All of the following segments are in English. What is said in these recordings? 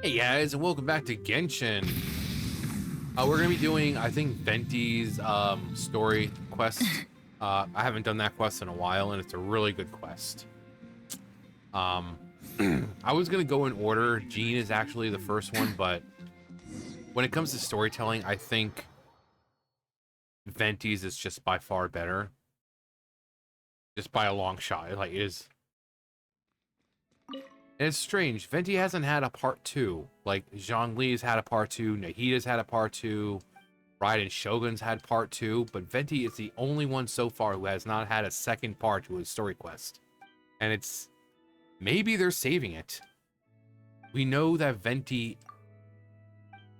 Hey guys, and welcome back to Genshin. We're gonna be doing, I think, Venti's story quest. I haven't done that quest in a while, and it's a really good quest. I was gonna go in order. Jean is actually the first one, but when it comes to storytelling, I think Venti's is just by far better, just by a long shot. Like, it is. And it's strange. Venti hasn't had a part 2. Like, Zhongli's had a part 2. Nahida's had a part 2. Raiden Shogun's had part 2. But Venti is the only one so far who has not had a second part to his story quest. And it's... maybe they're saving it. We know that Venti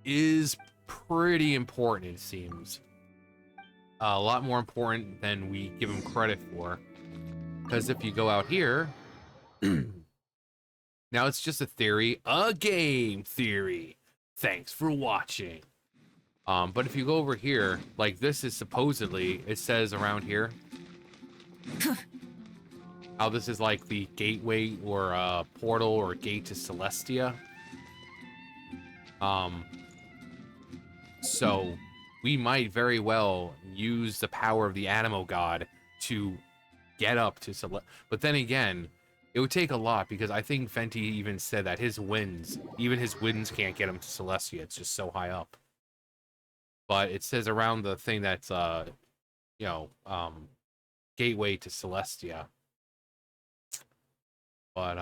is pretty important, it seems. A lot more important than we give him credit for. Because if you go out here... Now it's just a theory, a game theory. Thanks for watching. But if you go over here, like this is supposedly, it says around here, how this is like the gateway or portal or gate to Celestia. So we might very well use the power of the Animo God to get up to Celestia. But then again, it would take a lot, because I think Venti even said that his winds, even his winds can't get him to Celestia. It's just so high up. But it says around the thing that's, gateway to Celestia. But,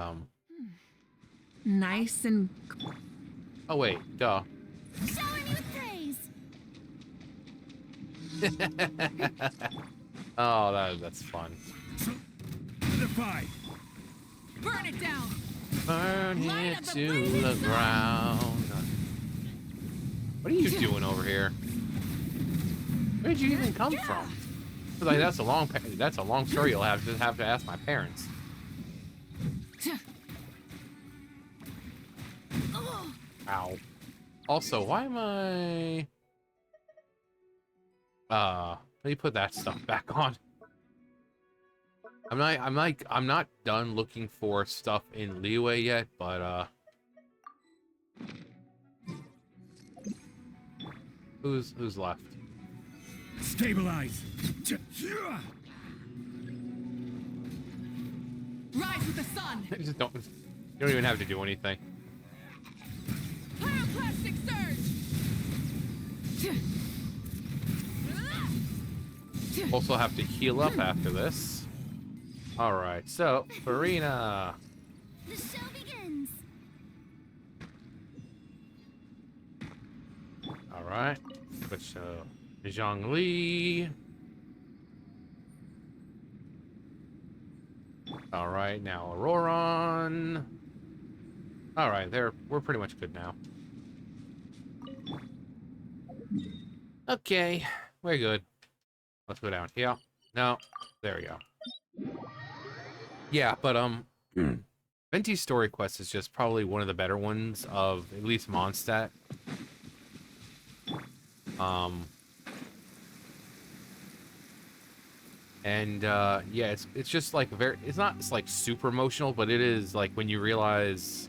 nice and... oh, wait, duh. Showing you praise. Oh, that's fun. Burn it down! Burn Light it up the to blazing the sun. ground. What are you doing over here? Where did you even come from? Like, that's a long story. You'll have to ask my parents. Ow. Also, why am I? Let me put that stuff back on. I'm not done looking for stuff in Leeway yet, but who's left? Stabilize. Rise with the sun! You don't even have to do anything. Pyroclastic surge! Also have to heal up after this. All right, so Farina. The show begins. All right, switch to Zhongli. All right, now Auroron. All right, we're pretty much good now. Okay, we're good. Let's go down here. No, there we go. Yeah, but Venti's story quest is just probably one of the better ones of at least Mondstadt. And yeah, it's just like it's not like super emotional, but it is like when you realize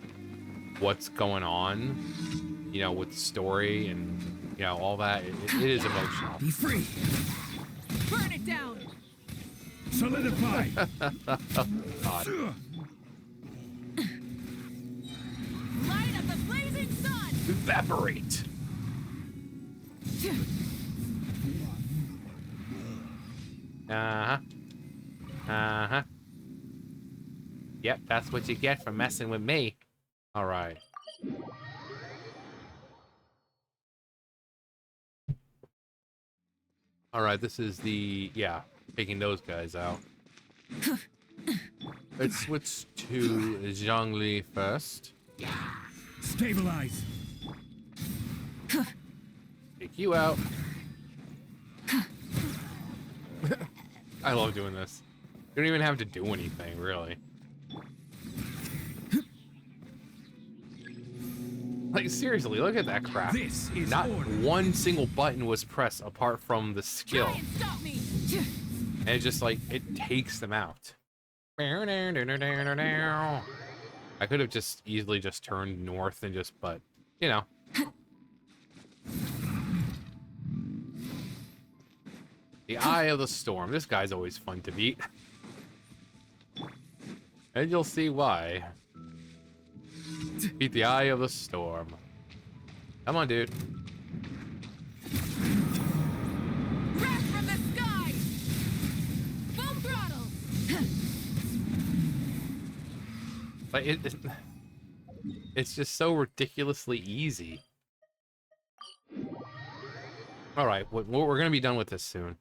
what's going on, you know, with the story and you know all that. It is emotional. Be free. Burn it down! Solidify. God. Light up the blazing sun! Evaporate. Uh-huh. Yep, that's what you get for messing with me. All right. All right, this is the, yeah, taking those guys out. Let's switch to Zhongli first. Stabilize. Take you out. I love doing this. You don't even have to do anything, really. Like, seriously, look at that crap. This is Not order. one single button was pressed apart from the skill. Try and stop me! And it just, like, it takes them out. I could have just easily just turned north and just, but, you know. The Eye of the Storm. This guy's always fun to beat. And you'll see why. Beat the Eye of the Storm. Come on, dude. Wrath from the sky! Full throttle! But it's just so ridiculously easy. Alright, we're going to be done with this soon.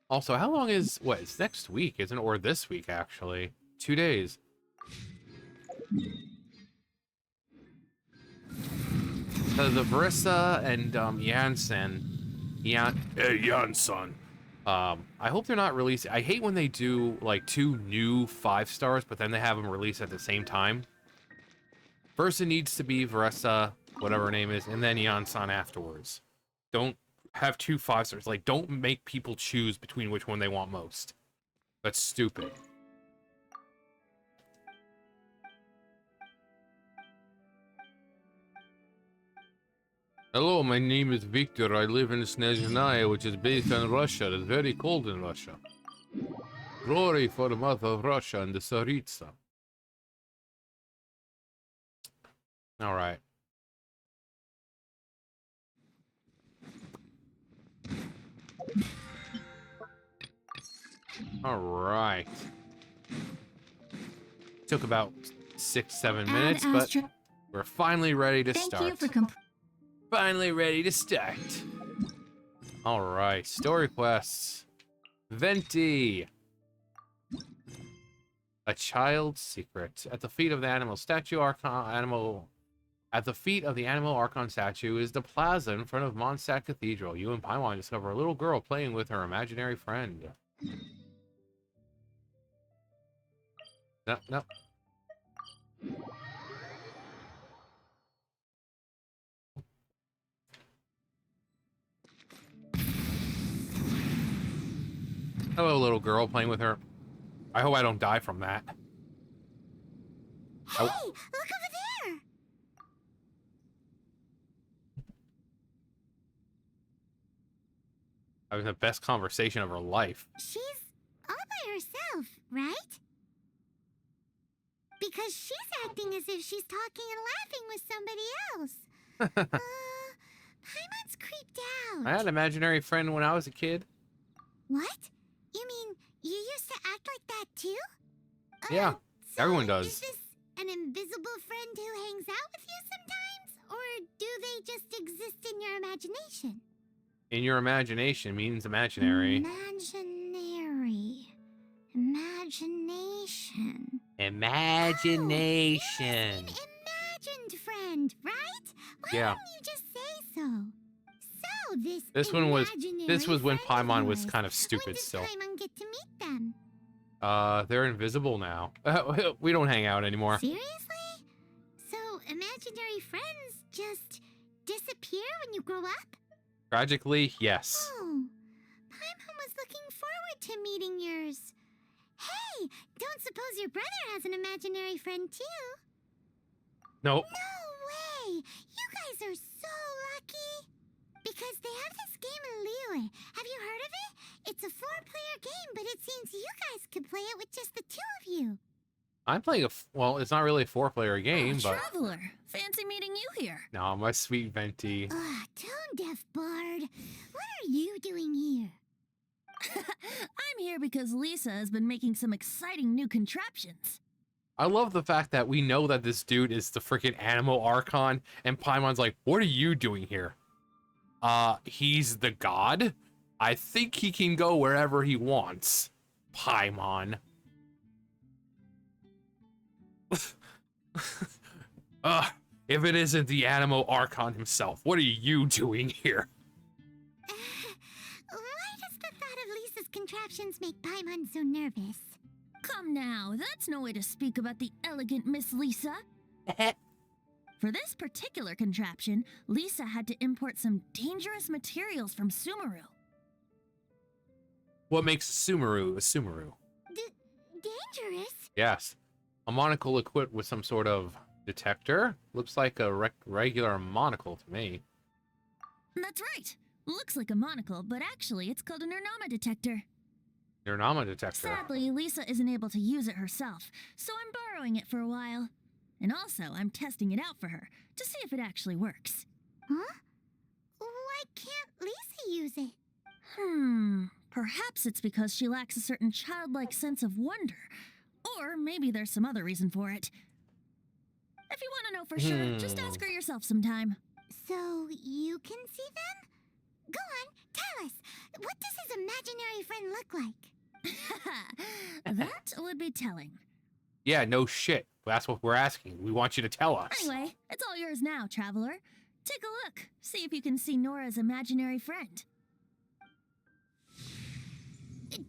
Also, how long is... What, it's next week, isn't it? Or this week, actually. 2 days. So the Verissa and Janssen... Janssen. I hope they're not releasing... I hate when they do, like, 2 new 5 stars, but then they have them released at the same time. First, it needs to be Verissa, whatever her name is, and then Janssen afterwards. Don't have 2 5 stars. Like, don't make people choose between which one they want most. That's stupid. Hello, my name is Victor. I live in Snezhnaya, which is based on Russia. It's very cold in Russia. Glory for the mother of Russia and the Tsaritsa. Alright. Alright. Took about 6-7 minutes, but we're finally ready to start. Finally ready to start. Alright, story quests. Venti. A child's secret. At the feet of the animal statue At the feet of the animal Archon statue is the plaza in front of Mondstadt Cathedral. You and Paimon discover a little girl playing with her imaginary friend. No. Hello, little girl playing with her. I hope I don't die from that. Hey, look over there! Having the best conversation of her life. She's all by herself, right? Because she's acting as if she's talking and laughing with somebody else. Paimon's creeped out. I had an imaginary friend when I was a kid. What? You mean you used to act like that too? Yeah, So everyone does. Is this an invisible friend who hangs out with you sometimes? Or do they just exist in your imagination? In your imagination means imaginary. Imagination. Imagination. Oh, an imagined friend, right? Why Yeah. didn't you just say so? So This was when friend Paimon of was yours, kind of stupid when did still. Paimon get to meet them? They're invisible now. We don't hang out anymore. Seriously? So imaginary friends just disappear when you grow up? Tragically, yes. Oh, Paimon was looking forward to meeting yours. Hey, don't suppose your brother has an imaginary friend too? Nope. No way! You guys are so lucky! Because they have this game in Liyue. Have you heard of it? It's a 4-player game, but it seems you guys could play it with just the 2 of you. I'm playing well, it's not really a 4-player game, but... Traveler, fancy meeting you here. No, my sweet Venti. Tone-deaf bard. What are you doing here? I'm here because Lisa has been making some exciting new contraptions. I love the fact that we know that this dude is the freaking Animal Archon, and Paimon's like, what are you doing here? He's the god? I think he can go wherever he wants. Paimon. If it isn't the Animal Archon himself, what are you doing here? Why does the thought of Lisa's contraptions make Paimon so nervous? Come now, that's no way to speak about the elegant Miss Lisa. For this particular contraption, Lisa had to import some dangerous materials from Sumeru. What makes Sumeru a Sumeru? Dangerous? Yes. A monocle equipped with some sort of detector. Looks like a regular monocle to me. That's right. Looks like a monocle, but actually it's called a Nernama detector. Nernama detector. Sadly, Lisa isn't able to use it herself, so I'm borrowing it for a while. And also, I'm testing it out for her to see if it actually works. Huh? Why can't Lisa use it? Perhaps it's because she lacks a certain childlike sense of wonder. Or maybe there's some other reason for it. If you want to know for sure, just ask her yourself sometime. So you can see them? Go on, tell us. What does his imaginary friend look like? That would be telling. Yeah, no shit. That's what we're asking. We want you to tell us. Anyway, it's all yours now, traveler. Take a look. See if you can see Nora's imaginary friend.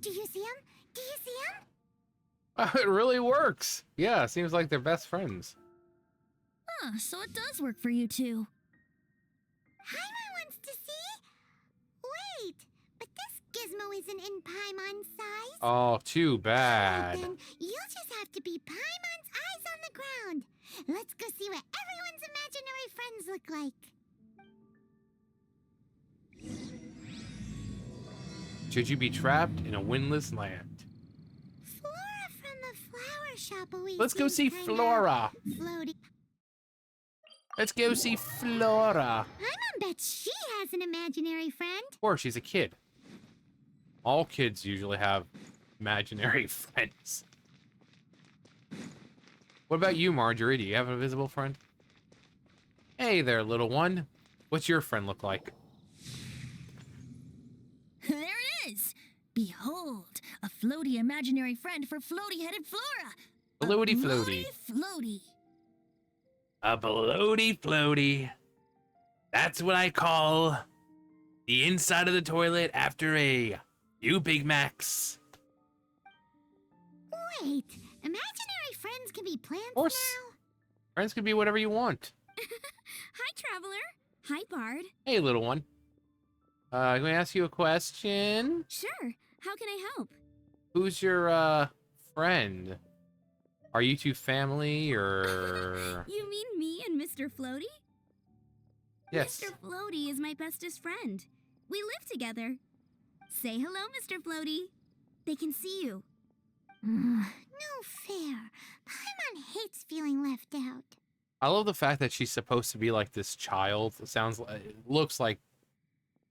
Do you see him? Do you see him? It really works. Yeah, seems like they're best friends. Huh, so it does work for you two. Paimon wants to see? Wait, but this gizmo isn't in Paimon's size. Oh, too bad. Then you'll just have to be Paimon's eyes on the ground. Let's go see what everyone's imaginary friends look like. Should you be trapped in a windless land? Flora from the flower shop always Let's go seems see kinda Flora. floaty. Let's go see Flora. Paimon bets she has an imaginary friend. Or she's a kid. All kids usually have imaginary friends. What about you, Marjorie? Do you have an invisible friend? Hey there, little one. What's your friend look like? There it is! Behold, a floaty imaginary friend for floaty-headed Flora! Floaty A floaty. Floaty. A bloaty floaty. That's what I call the inside of the toilet after a few Big Macs. Wait, imaginary friends can be plants Of course. now? Friends can be whatever you want. Hi, Traveler. Hi, Bard. Hey, little one. Can I ask you a question? Sure. How can I help? Who's your, friend? Are you two family, or... You mean me and Mr. Floaty? Yes. Mr. Floaty is my bestest friend. We live together. Say hello, Mr. Floaty. They can see you. No fair. Paimon hates feeling left out. I love the fact that she's supposed to be like this child. It looks like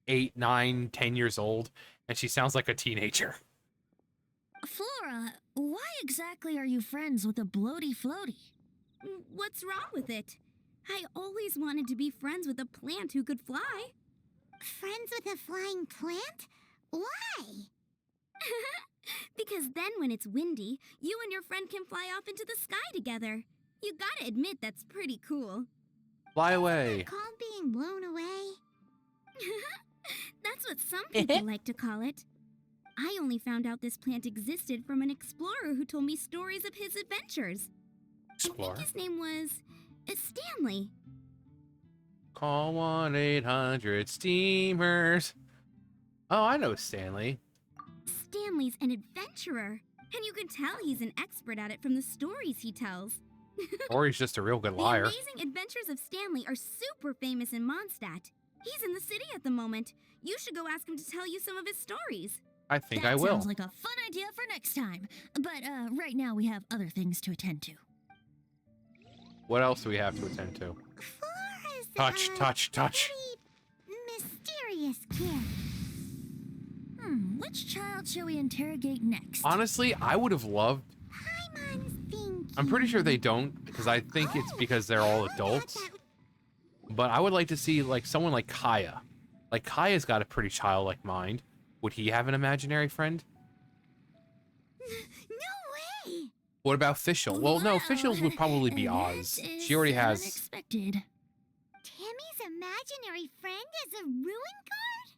8, 9, 10 years old, and she sounds like a teenager. Flora, why exactly are you friends with a bloaty floaty? What's wrong with it? I always wanted to be friends with a plant who could fly. Friends with a flying plant? Why? Because then when it's windy, you and your friend can fly off into the sky together. You gotta admit that's pretty cool. Fly away. Called being blown away? That's what some people like to call it. I only found out this plant existed from an explorer who told me stories of his adventures. I Explorer. think his name was Stanley. Call 1-800-STEAMERS. Oh, I know Stanley. Stanley's an adventurer, and you can tell he's an expert at it from the stories he tells. Or he's just a real good The liar. amazing adventures of Stanley are super famous in Mondstadt. He's in the city at the moment. You should go ask him to tell you some of his stories. I think That I will. sounds like a fun idea for next time. But right now we have other things to attend to. What else do we have to attend to? Flora's Touch, touch, touch. pretty mysterious kid. Which child shall we interrogate next? Honestly, I would have loved... Paimon's thinking. I'm pretty sure they don't, because I think it's because they're all adults. But I would like to see, like, someone like Kaya. Like, Kaya's got a pretty childlike mind. Would he have an imaginary friend? No way! What about Fischl? Well, no, Wow, Fischl would probably be that Oz. is She already has... unexpected. Timmy's imaginary friend is a ruin guard?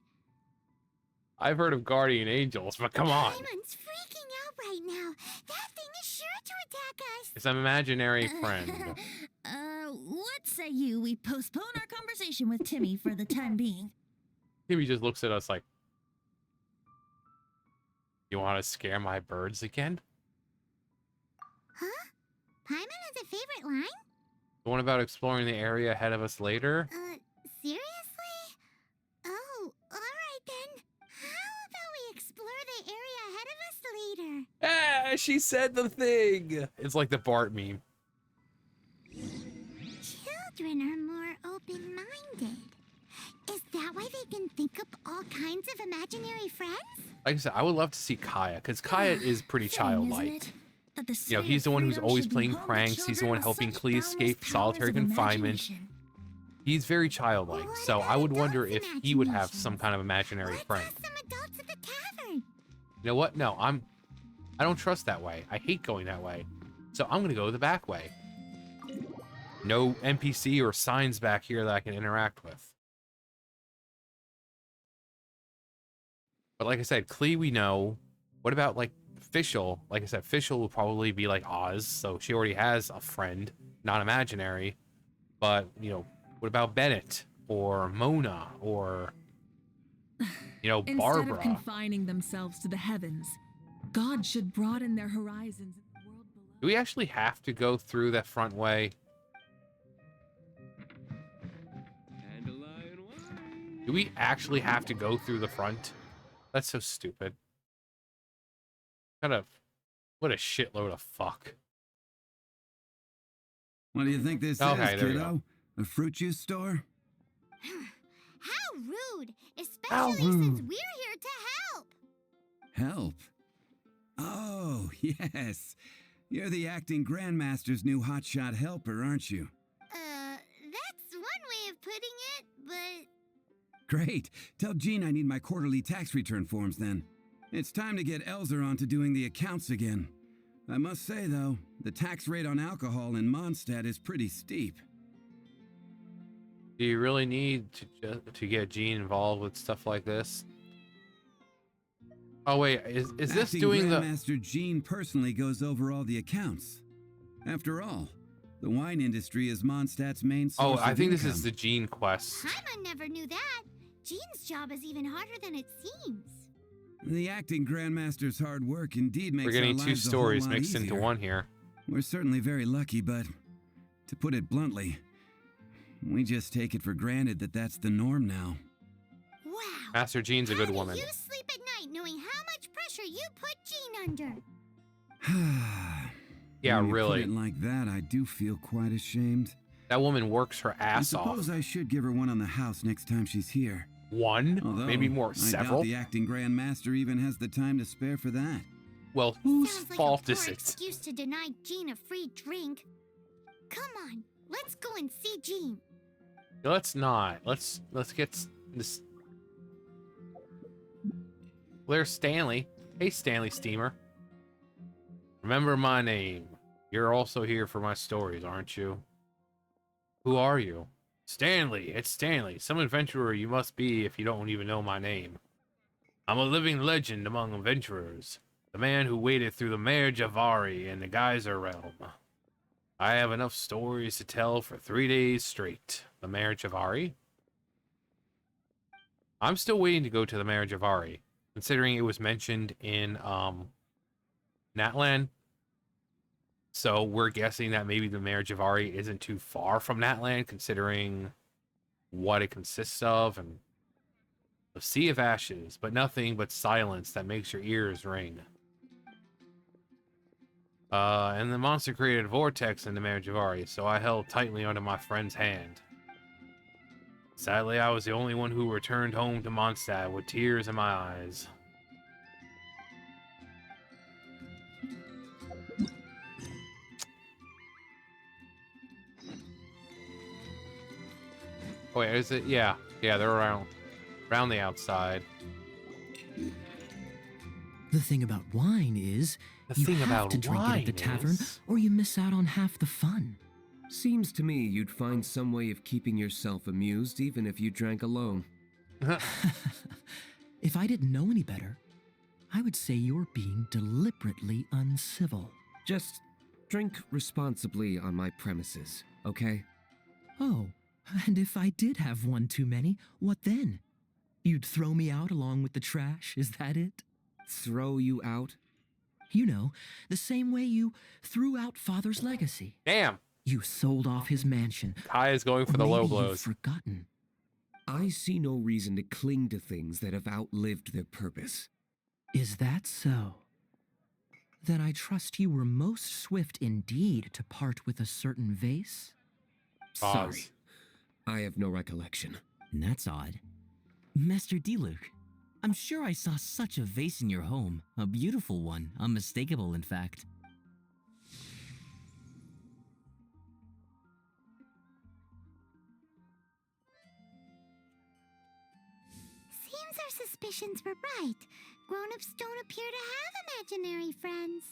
I've heard of guardian angels, but come on. Paimon's freaking out right now. That thing is sure to attack us. It's an imaginary friend. What say you we postpone our conversation with Timmy for the time being? Timmy just looks at us like, you want to scare my birds again? Huh? Paimon has a favorite line? The one about exploring the area ahead of us later? Seriously? Oh, alright then. How about we explore the area ahead of us later? Ah, she said the thing. It's like the Bart meme. Children are more open-minded. Is that why they can think up all kinds of imaginary friends? Like I said, I would love to see Kaya, because Kaya is pretty childlike. You know, he's the one who's always playing pranks. He's the one helping Klee escape solitary confinement. He's very childlike, so I would wonder if he would have some kind of imaginary friend. Let's ask some adults at the tavern. You know what? No, I don't trust that way. I hate going that way. So I'm gonna go the back way. No NPC or signs back here that I can interact with. But like I said, Klee we know. What about like Fischl? Like I said, Fischl will probably be like Oz, so she already has a friend, not imaginary. But, you know, what about Bennett or Mona or, you know, Barbara? Instead of confining themselves to the heavens, God should broaden their horizons in the world below. Do we actually have to go through that front way? Do we actually have to go through the front? That's so stupid. What a shitload of fuck. What do you think this Okay, is, there we kiddo? A fruit juice store? How rude! Especially How since rude. we're here to help! Help? Oh, yes. You're the acting grandmaster's new hotshot helper, aren't you? That's one way of putting it, but... Great. Tell Jean I need my quarterly tax return forms then. It's time to get Elzer on to doing the accounts again. I must say, though, the tax rate on alcohol in Mondstadt is pretty steep. Do you really need to get Jean involved with stuff like this? Oh wait, is this Acting doing the... Grandmaster Jean personally goes over all the accounts. After all, the wine industry is Mondstadt's main Oh, source I of think this income. is the Jean quest. Paimon never knew that. Jean's job is even harder than it seems. The acting Grandmaster's hard work indeed makes We're getting our two lives a stories whole lot mixed into easier. one here. We're certainly very lucky, but to put it bluntly, we just take it for granted that that's the norm now. Wow. Master Jean's a good woman. How do you sleep at night knowing how much pressure you put Jean under? Yeah, When you really. Put it like that, I do feel quite ashamed. That woman works her I ass off. suppose I should give her one on the house next time she's here. One? Although, Maybe more, I several? doubt the acting Grandmaster even has the time to spare for that. Well, whose Sounds like fault a is poor it? excuse to deny Jean a free drink. Come on, let's go and see Jean. Let's not. Let's get this. There's Stanley. Hey, Stanley Steamer. Remember my name. You're also here for my stories, aren't you? Who are you? Stanley. It's Stanley. Some adventurer you must be if you don't even know my name. I'm a living legend among adventurers. The man who waded through the Mare Javari in the Geyser Realm. I have enough stories to tell for 3 days straight. The Mare Javari? I'm still waiting to go to the Mare Javari, considering it was mentioned in Natlan. So we're guessing that maybe the Mare Javari isn't too far from Natlan, considering what it consists of, and a sea of ashes, but nothing but silence that makes your ears ring. And the monster created a vortex in the Mare Javari, so I held tightly onto my friend's hand. Sadly, I was the only one who returned home to Mondstadt with tears in my eyes. Oh, wait, is it? Yeah, they're around the outside. The thing about wine is, The you thing have about to drink it wine at the tavern, is- or you miss out on half the fun. Seems to me you'd find some way of keeping yourself amused even if you drank alone. If I didn't know any better, I would say you're being deliberately uncivil. Just drink responsibly on my premises, okay? Oh, and if I did have one too many, what then? You'd throw me out along with the trash, is that it? Throw you out? You know, the same way you threw out Father's legacy. Damn. You sold off his mansion. Kaya's going for the Maybe low you've blows. forgotten. I see no reason to cling to things that have outlived their purpose. Is that so? Then I trust you were most swift indeed to part with a certain vase? Pause. Sorry. I have no recollection. That's odd. Master Diluc, I'm sure I saw such a vase in your home. A beautiful one, unmistakable in fact. Seems our suspicions were right. Grown-ups don't appear to have imaginary friends.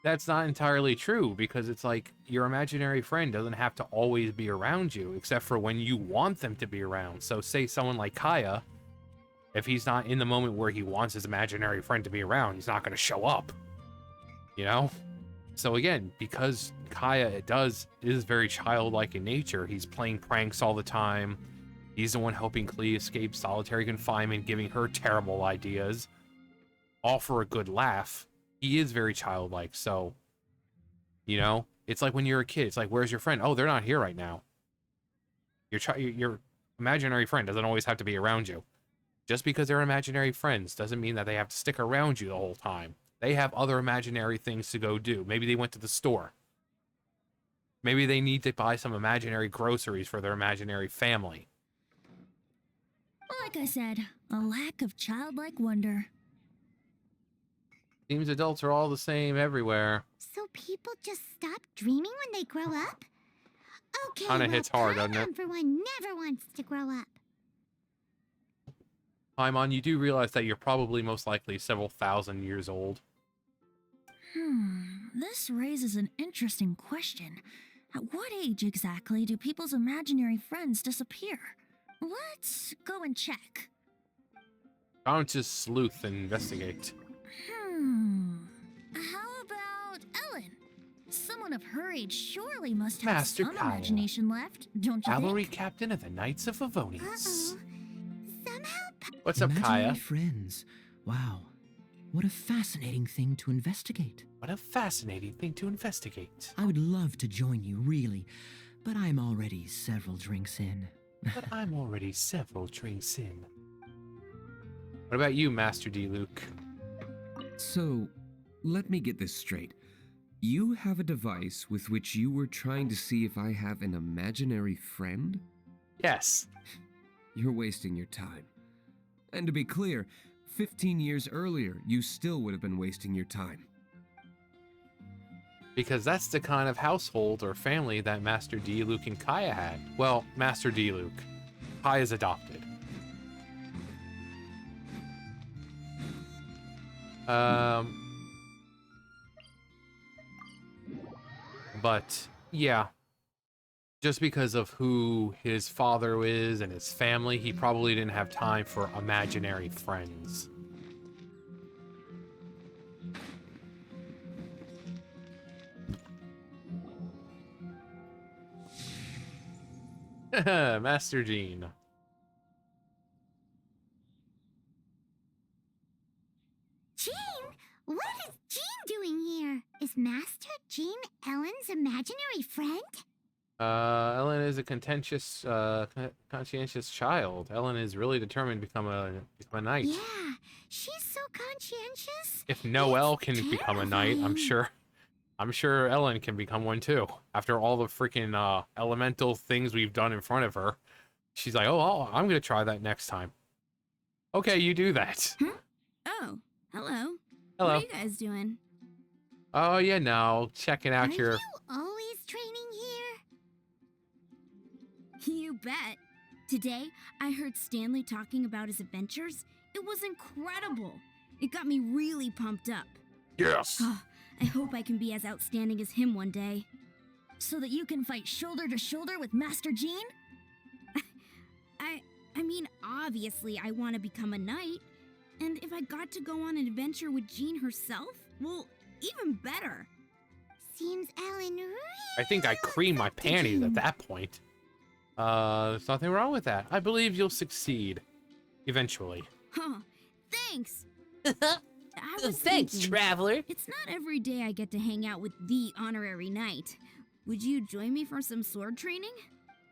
That's not entirely true, because it's like your imaginary friend doesn't have to always be around you, except for when you want them to be around. So say someone like Kaya, if he's not in the moment where he wants his imaginary friend to be around, he's not going to show up. You know? So again, because Kaya is very childlike in nature, he's playing pranks all the time. He's the one helping Klee escape solitary confinement, giving her terrible ideas, all for a good laugh. He is very childlike, so, you know, it's like when you're a kid. It's like, where's your friend? Oh, they're not here right now. Your imaginary friend doesn't always have to be around you. Just because they're imaginary friends doesn't mean that they have to stick around you the whole time. They have other imaginary things to go do. Maybe they went to the store. Maybe they need to buy some imaginary groceries for their imaginary family. Like I said, a lack of childlike wonder. Seems adults are all the same everywhere. So people just stop dreaming when they grow up? Okay, Kinda hits hard, doesn't it? Paimon, for one, never wants to grow up. Paimon, you do realize that you're probably most likely several thousand years old. This raises an interesting question. At what age exactly do people's imaginary friends disappear? Let's go and check. Why don't you sleuth and investigate? How about Ellen? Someone of her age surely must have Master some Kaya. imagination left, don't you Cavalry think? captain of the Knights of Favonius. Uh-oh. Somehow, What's up, Imaginary Kaya? friends. Wow. What a fascinating thing to investigate. What a fascinating thing to investigate. I would love to join you, really, but I'm already several drinks in. But I'm already several drinks in. What about you, Master Diluc? So, let me get this straight. You have a device with which you were trying to see if I have an imaginary friend? Yes. You're wasting your time. And to be clear, 15 years earlier, you still would have been wasting your time. Because that's the kind of household or family that Master Diluc and Kaya had. Well, Master Diluc. Kaya's adopted. But, yeah. Just because of who his father is and his family, he probably didn't have time for imaginary friends. Master Jean. Jean? What is Jean doing here? Is Master Jean Ellen's imaginary friend? Ellen is a conscientious child. Ellen is really determined to become a knight. Yeah, she's so conscientious. If Noelle It's can become a knight, terrifying. I'm sure Ellen can become one too. After all the freaking elemental things we've done in front of her, she's like, "Oh, I'm gonna try that next time." Okay, you do that. Oh, hello. Hello. What are you guys doing? Oh, yeah, no, checking out Are your. you always training here? You bet. Today, I heard Stanley talking about his adventures. It was incredible. It got me really pumped up. Yes. I hope I can be as outstanding as him one day. So that you can fight shoulder to shoulder with Master Jean? I mean, obviously I want to become a knight. And if I got to go on an adventure with Jean herself, well, even better. Seems Ellen really I think I creamed my likes Dr. panties Jean. at that point. There's nothing wrong with that. I believe you'll succeed. Eventually. Huh, thanks. I was Thanks, thinking, traveler. it's not every day I get to hang out with the honorary knight. Would you join me for some sword training?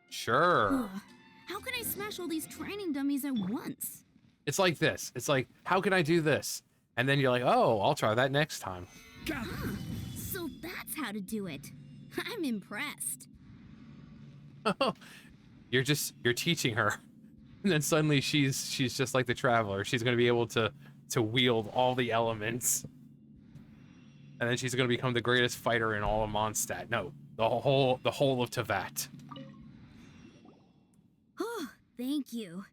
Sure. Ugh, how can I smash all these training dummies at once? It's like this. It's like, how can I do this? And then you're like, oh, I'll try that next time. So that's how to do it. I'm impressed. You're teaching her. And then suddenly she's just like the traveler. She's going to be able to wield all the elements. And then she's going to become the greatest fighter in all of Mondstadt. No, the whole of Tevat. Oh, thank you.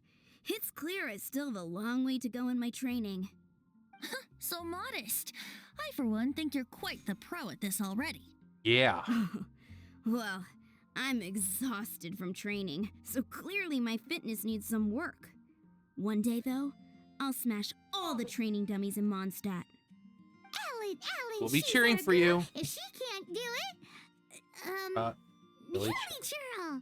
It's clear I still have a long way to go in my training. So modest. I, for one, think you're quite the pro at this already. Yeah. Well, I'm exhausted from training, so clearly my fitness needs some work. One day, though, I'll smash all the training dummies in Mondstadt. Ellen, We'll be she's cheering our for girl. you. If she can't do it, Really? Churl.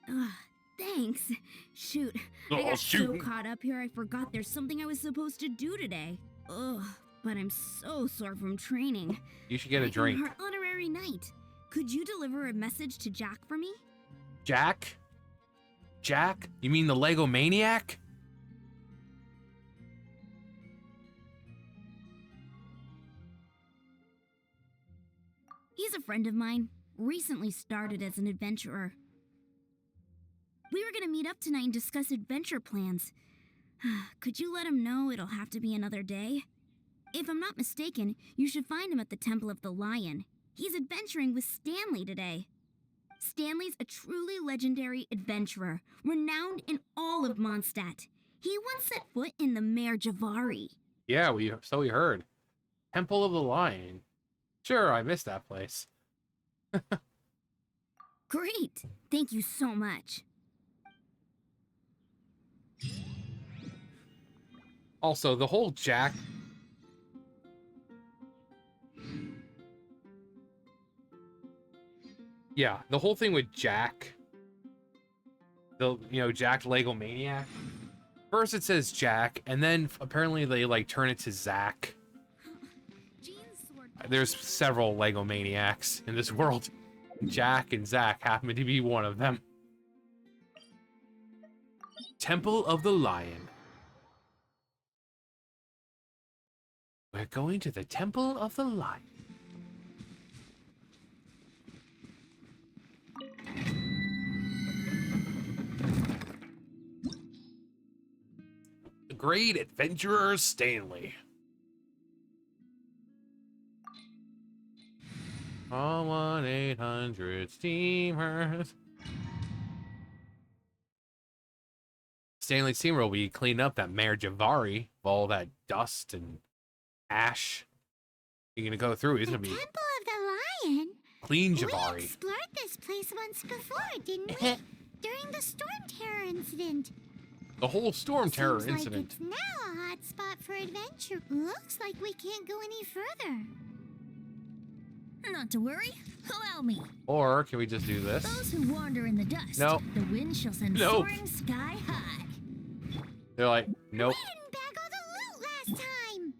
Ugh, thanks. Shoot, I got so caught up here I forgot there's something I was supposed to do today. Ugh, but I'm so sore from training. You should get a drink. Our honorary knight. Could you deliver a message to Jack for me? Jack? Jack? You mean the Lego Maniac? He's a friend of mine. Recently started as an adventurer. We were gonna meet up tonight and discuss adventure plans. Could you let him know it'll have to be another day? If I'm not mistaken, you should find him at the Temple of the Lion. He's adventuring with Stanley today. Stanley's a truly legendary adventurer, renowned in all of Mondstadt. He once set foot in the Mare Javari. Yeah, we heard. Temple of the Lion. Sure, I missed that place. Great! Thank you so much. Also, the whole Jack... Yeah, the whole thing with Jack... Jack Lego Maniac. First it says Jack, and then apparently they, turn it to Zach. There's several Lego Maniacs in this world. Jack and Zach happen to be one of them. Temple of the Lion. We're going to the Temple of the Lion. The great adventurer Stanley. All 1-800 steamers. Stanley Steamer will be cleaning up that Mare Javari, all that dust and ash. You're gonna go through. He's gonna be Temple of the Lion? clean We Javari. explored this place once before, didn't we? During the Storm Terror incident. The whole Storm Terror Seems incident. Like it's now a hot spot for adventure. Looks like we can't go any further. Not to worry. Allow me. Or can we just do this? Those who wander in the dust, Nope. the wind shall send Nope. soaring sky high. They're like, nope. We didn't bag all the loot last time.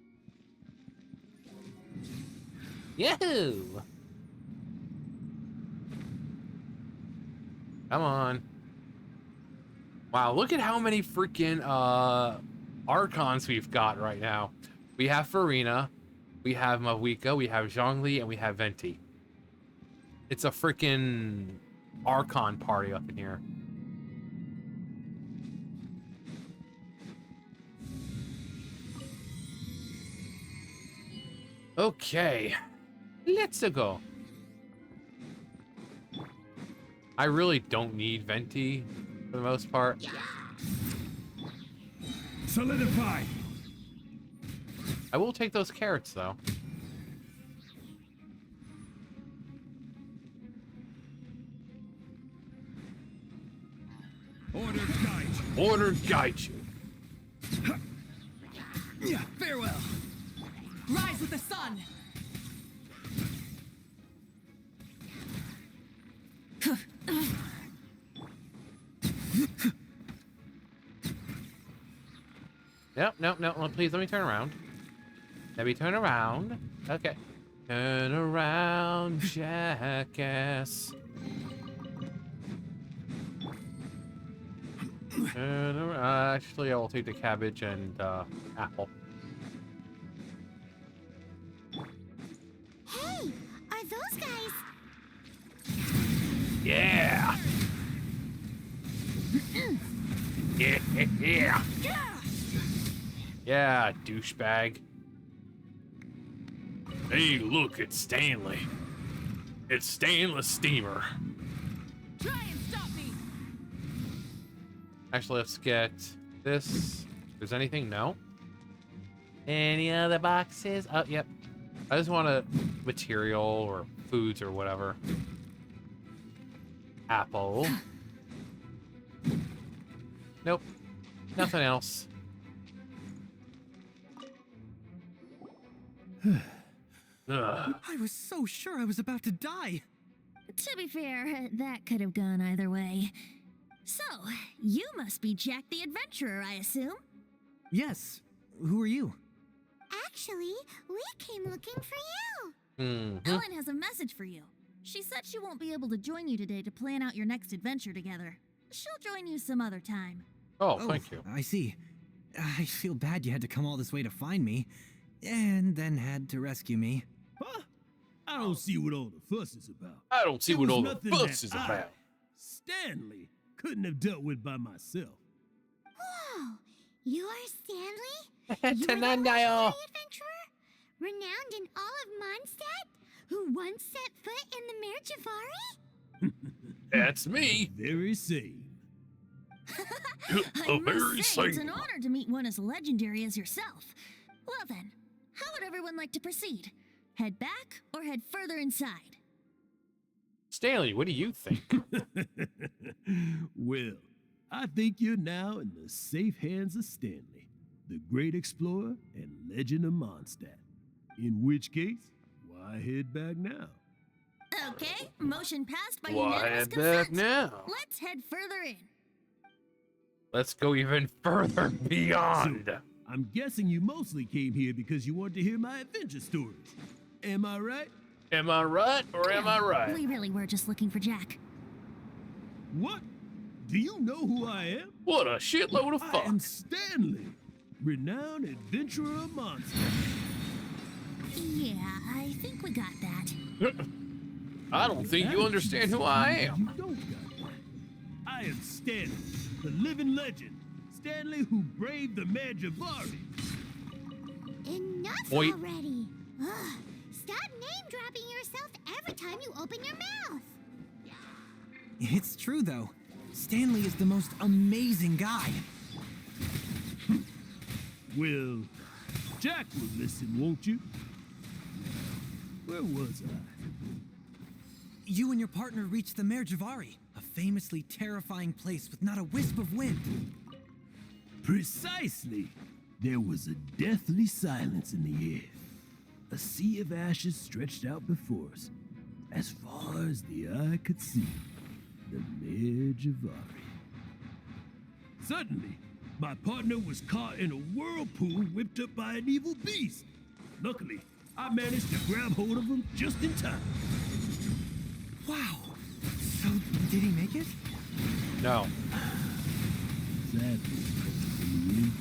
Yahoo! Come on. Wow, look at how many freaking Archons we've got right now. We have Farina, we have Mawika, we have Zhongli, and we have Venti. It's a freaking Archon party up in here. Okay, let's go. I really don't need Venti for the most part. Solidify! I will take those carrots though. Order guide. Order guide you. Farewell. Rise with the sun. Nope, nope, nope. Please let me turn around. Let me turn around. Okay. Turn around, jackass. Turn around. Actually, I will take the cabbage and apple. Hey, are those guys? Yeah. Yeah. Yeah, douchebag. Hey, look, it's Stanley. It's Stainless Steamer. Try and stop me! Actually, let's get this. There's anything? No. Any other boxes? Oh, yep. I just want a material or foods or whatever. Apple. Nope. Nothing else. Ugh. I was so sure I was about to die. To be fair, that could have gone either way. So, you must be Jack the Adventurer, I assume? Yes. Who are you? Actually, we came looking for you. Mhm. Ellen has a message for you. She said she won't be able to join you today to plan out your next adventure together. She'll join you some other time. Oh, thank you. I see. I feel bad you had to come all this way to find me, and then had to rescue me. Huh? I don't see what all the fuss is about. I don't see There what was all the nothing fuss that is I, about. Stanley, couldn't have dealt with by myself. Whoa, you are Stanley? You are the Tenandayo. legendary adventurer? Renowned in all of Mondstadt? Who once set foot in the Mare Javari? That's me. Very same. I must say, it's an honor to meet one as legendary as yourself. Well then, how would everyone like to proceed? Head back or head further inside? Stanley, what do you think? Well, I think you're now in the safe hands of Stanley, the great explorer and legend of Mondstadt. In which case, why head back now? Okay, motion passed by Why unanimous head consent. back now? Let's head further in. Let's go even further beyond. So, I'm guessing you mostly came here because you want to hear my adventure stories. Am I right? Am I right or am I right? We really were just looking for Jack. What? Do you know who I am? What a shitload of I fuck. am Stanley, renowned adventurer of Mondstadt. Yeah, I think we got that. I don't think you understand who I am. You don't got that. I am Stanley, the living legend. Stanley who braved the Mare Javari. Enough Wait. already. Ugh, stop name-dropping yourself every time you open your mouth. It's true, though. Stanley is the most amazing guy. Well, Jack will listen, won't you? Where was I? You and your partner reached the Mare Javari, a famously terrifying place with not a wisp of wind. Precisely. There was a deathly silence in the air. A sea of ashes stretched out before us, as far as the eye could see. The Mare Javari. Suddenly, my partner was caught in a whirlpool whipped up by an evil beast. Luckily, I managed to grab hold of him just in time. Wow. So, did he make it? No. Sadly, in the end,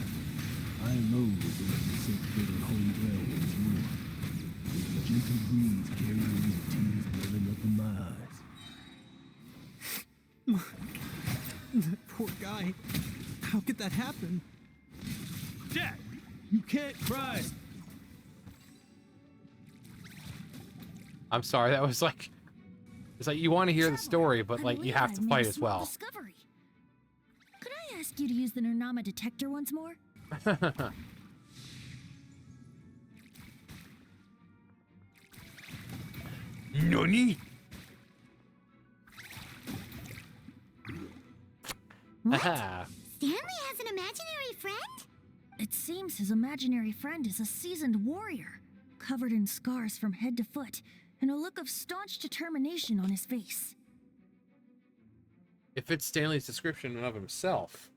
I alone was able to set foot on home ground once more. With a gentle breeze carrying these tears welling up in my eyes. That poor guy. How could that happen? Jack, you can't cry. I'm sorry, that was like... It's like you want to hear the story, but I like you believe have I've to made fight a as small well. Discovery. Could I ask you to use the Nernama detector once more? Nani? What? Aha. Stanley has an imaginary friend? It seems his imaginary friend is a seasoned warrior, covered in scars from head to foot, and a look of staunch determination on his face. It fits Stanley's description of himself.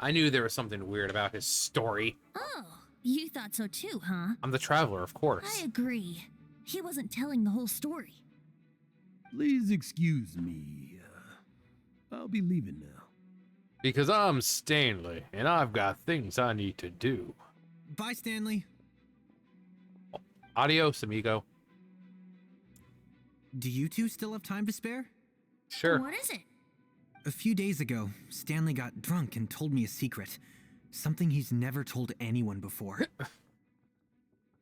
I knew there was something weird about his story. Oh, You thought so too, huh? I'm the traveler, of course. I agree. He wasn't telling the whole story. Please excuse me. I'll be leaving now. Because I'm Stanley, and I've got things I need to do. Bye, Stanley. Adios, amigo. Do you two still have time to spare? Sure. What is it? A few days ago, Stanley got drunk and told me a secret. Something he's never told anyone before.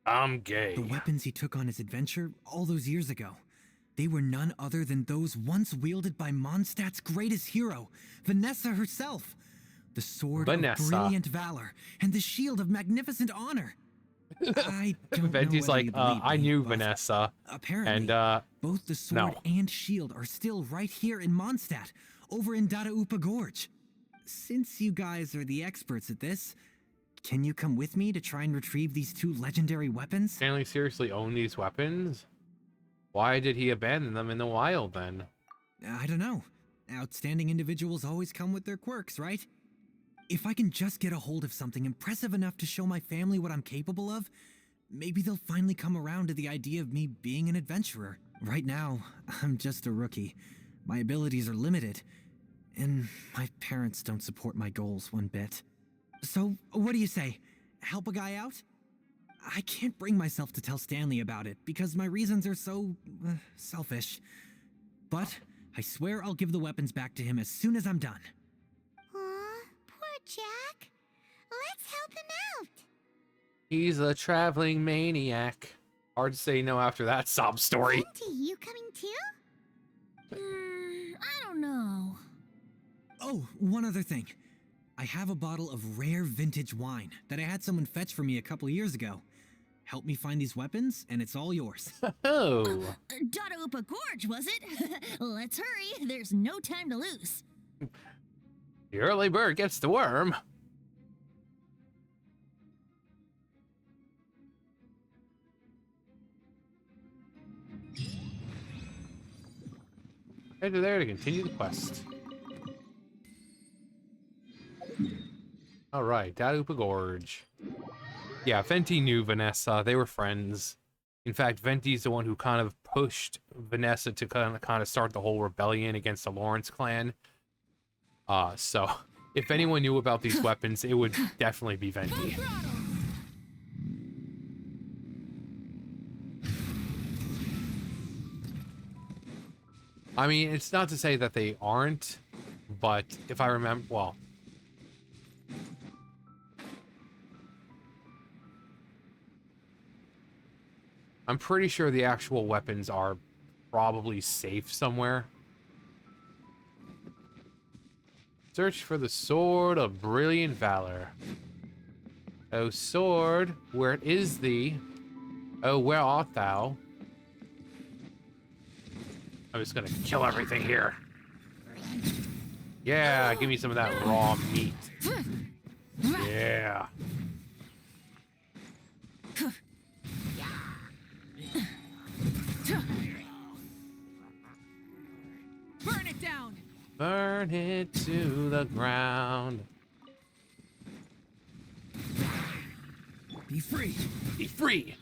I'm gay. The weapons he took on his adventure all those years ago. They were none other than those once wielded by Mondstadt's greatest hero, Vanessa herself. The sword of brilliant valor and the shield of magnificent honor. I don't Venti's know like, I knew Vanessa. Apparently, And, both the sword and shield are still right here in Mondstadt, over in Dadaupa Gorge. Since you guys are the experts at this, can you come with me to try and retrieve these two legendary weapons? Stanley seriously owned these weapons? Why did he abandon them in the wild then? I don't know. Outstanding individuals always come with their quirks, right? If I can just get a hold of something impressive enough to show my family what I'm capable of, maybe they'll finally come around to the idea of me being an adventurer. Right now, I'm just a rookie. My abilities are limited, and my parents don't support my goals one bit. So, what do you say? Help a guy out? I can't bring myself to tell Stanley about it because my reasons are so selfish. But I swear I'll give the weapons back to him as soon as I'm done. Aw, poor Jack. Let's help him out. He's a traveling maniac. Hard to say no after that sob story. Venti, you coming too? I don't know. Oh, one other thing. I have a bottle of rare vintage wine that I had someone fetch for me a couple years ago. Help me find these weapons, and it's all yours. Oh. Dadaupa Gorge, was it? Let's hurry. There's no time to lose. The early bird gets the worm. Head to there to continue the quest. Alright, Dadaupa Gorge. Yeah, Venti knew Vanessa. They were friends. In fact, Venti's the one who kind of pushed Vanessa to kind of start the whole rebellion against the Lawrence clan. So, if anyone knew about these weapons, it would definitely be Venti. I mean, it's not to say that they aren't, but if I remember, well... I'm pretty sure the actual weapons are probably safe somewhere. Search for the Sword of Brilliant Valor. O sword, where is thee? Oh, where art thou? I'm just gonna kill everything here. Yeah, give me some of that raw meat. Yeah. Burn it down! Burn it to the ground. Be free! Be free!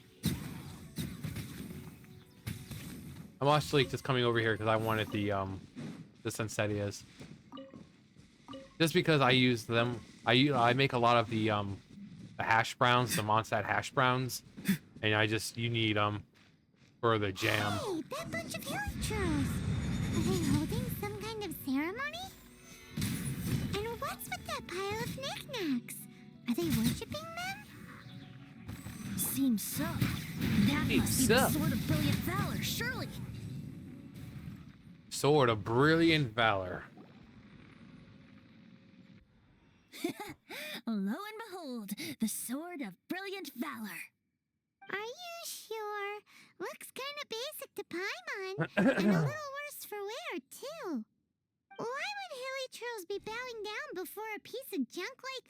I'm actually just coming over here because I wanted the Sunsettias. Just because I use them, I make a lot of the hash browns, the Mondstadt hash browns, and you need them for the jam. Hey, that bunch of hilichurls. Are they holding some kind of ceremony? And what's with that pile of knickknacks? Are they worshipping them? Seems so. That must be the Sword of Brilliant Valor, surely. Sword of Brilliant Valor. Lo and behold, the Sword of Brilliant Valor. Are you sure? Looks kind of basic to Paimon, and a little worse for wear, too. Why would hilichurls be bowing down before a piece of junk like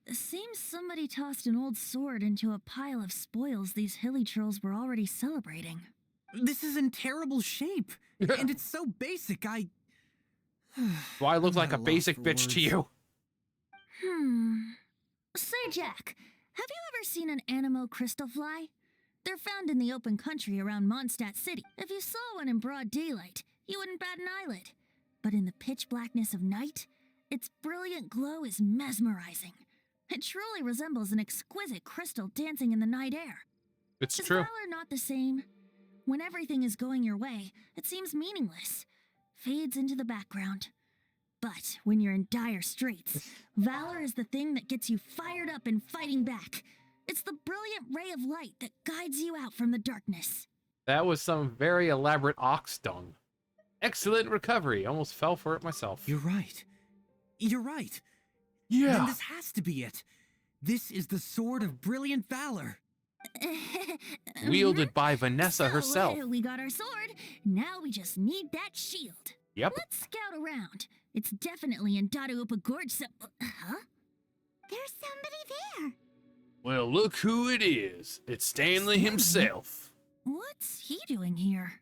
this? Seems somebody tossed an old sword into a pile of spoils these hilichurls were already celebrating. This is in terrible shape, and it's so basic, Do I look like a basic bitch to you? Say, Jack, have you ever seen an anemo crystal fly? They're found in the open country around Mondstadt City. If you saw one in broad daylight, you wouldn't bat an eyelid. But in the pitch blackness of night, its brilliant glow is mesmerizing. It truly resembles an exquisite crystal dancing in the night air. It's Is true. valor not the same? When everything is going your way, it seems meaningless, fades into the background. But when you're in dire straits, valor is the thing that gets you fired up and fighting back. It's the brilliant ray of light that guides you out from the darkness. That was some very elaborate ox dung. Excellent recovery. Almost fell for it myself. You're right. You're right. Yeah. Then this has to be it. This is the Sword of Brilliant Valor. Wielded by Vanessa herself. We got our sword. Now we just need that shield. Yep. Let's scout around. It's definitely in Dadaupa Gorge, so... Huh? There's somebody there. Well, look who it is. It's Stanley himself. What's he doing here?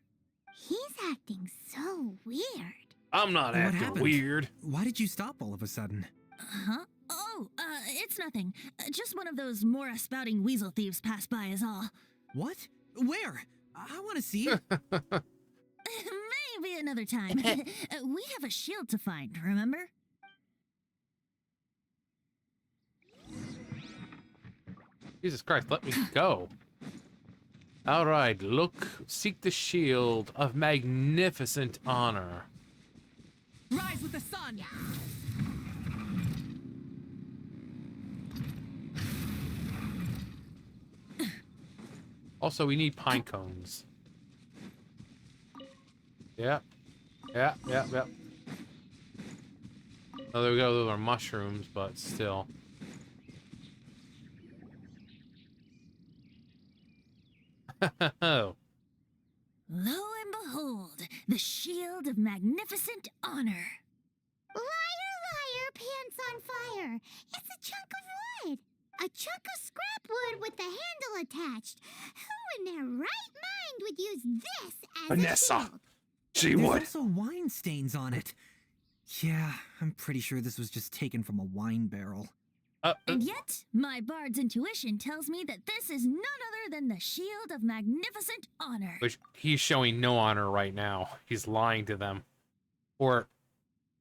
He's acting so weird. I'm not What acting happened? weird. Why did you stop all of a sudden? Huh? Oh, it's nothing. Just one of those Mora spouting weasel thieves passed by is all. What? Where? I want to see. Maybe another time. We have a shield to find, remember? Jesus Christ, let me go. All right, look, seek the shield of magnificent honor. Rise with the sun! Also, we need pine cones. Yeah. Yeah. Oh, there we go. Those are mushrooms, but still. Oh. Lo and behold, the shield of magnificent honor. Liar, liar, pants on fire. It's a chunk of wood. A chunk of scrap wood with the handle attached. Who in their right mind would use this as Vanessa. a shield? She There's would. also wine stains on it. Yeah, I'm pretty sure this was just taken from a wine barrel. And yet, my bard's intuition tells me that this is none other than the shield of magnificent honor. Which he's showing no honor right now. He's lying to them. Or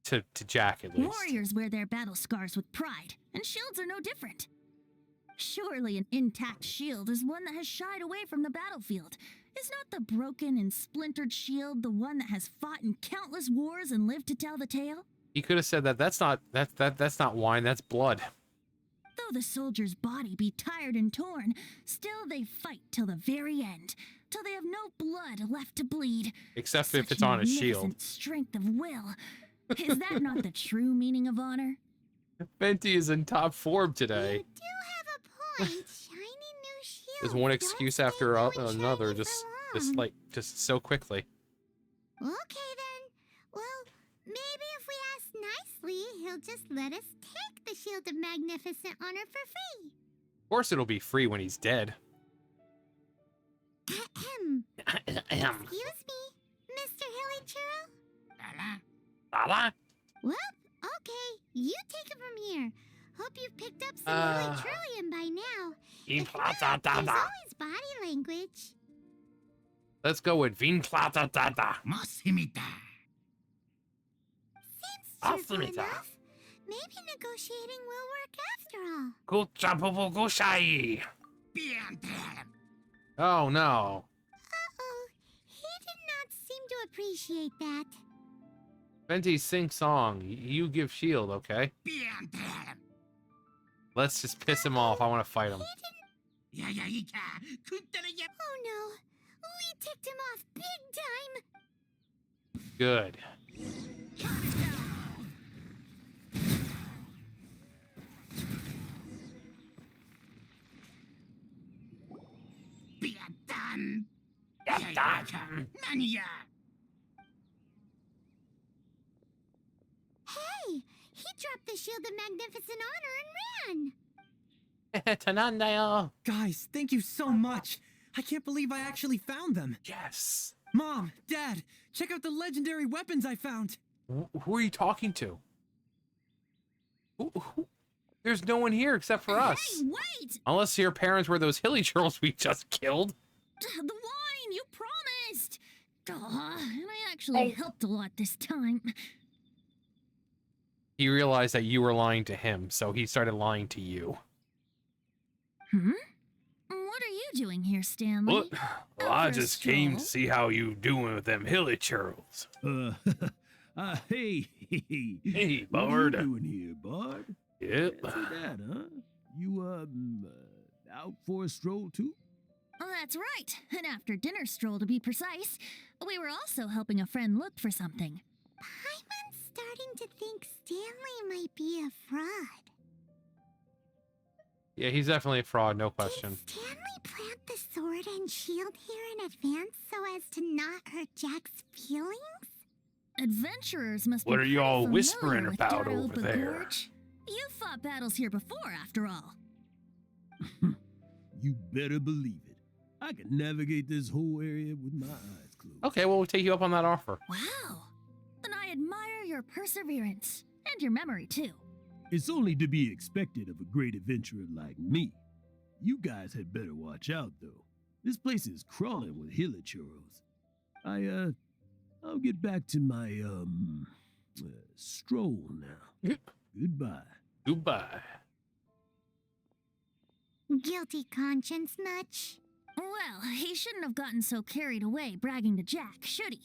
to Jack, at least. Warriors wear their battle scars with pride, and shields are no different. Surely an intact shield is one that has shied away from the battlefield. Is not the broken and splintered shield the one that has fought in countless wars and lived to tell the tale? He could have said that that's not wine, that's blood. Though the soldier's body be tired and torn, still they fight till the very end, till they have no blood left to bleed. Except if Such it's on a shield. magnificent strength of will. Is that not the true meaning of honor? Venti is in top form today. You do have a point. Shiny new shield. There's one excuse after another, just so quickly. Okay then. Well, maybe if we ask nicely, he'll just let us take the Shield of Magnificent Honor for free. Of course it'll be free when he's dead. Excuse me, Mr. Hilly Churro? Lala? Well, okay, you take it from here. Hope you've picked up some Hilly Trillium by now. If not, there's always body language. Let's go with Vinplata Dada. Seems cheerful enough. Maybe negotiating will work after all. Kuchapopogoshai. Oh no. Uh-oh, he did not seem to appreciate that. Venti, sing song. You give shield, okay? Let's just piss him off. I want to fight him. Oh no, we ticked him off big time. Good. Hey, he dropped the Shield of Magnificent Honor and ran. Tanandayo. Guys, thank you so much. I can't believe I actually found them. Yes. Mom, Dad, check out the legendary weapons I found. Who are you talking to? Who? There's no one here except for us. Hey, wait! Unless your parents were those hilly churls we just killed. The wine, you promised! And I actually helped a lot this time. He realized that you were lying to him, so he started lying to you. Hmm? What are you doing here, Stanley? Well, I for a just came to stroll? see how you doing with them hilly churls. Hey. Hey, What are Bard. you doing here, Bard? Yep. Fancy that, huh? You, out for a stroll too? Oh, that's right. An after-dinner stroll, to be precise. We were also helping a friend look for something. Paimon's starting to think Stanley might be a fraud. Yeah, he's definitely a fraud, no question. Did Stanley plant the sword and shield here in advance so as to not hurt Jack's feelings? Adventurers must be What are you pretty all familiar whispering with about over Darropa there? Gorge. You fought battles here before, after all. You better believe it. I can navigate this whole area with my eyes closed. Okay, well, we'll take you up on that offer. Wow. Then I admire your perseverance. And your memory, too. It's only to be expected of a great adventurer like me. You guys had better watch out, though. This place is crawling with hilichurros. I'll get back to my, stroll now. Yep. Goodbye. Goodbye. Guilty conscience much? Well, he shouldn't have gotten so carried away bragging to Jack, should he?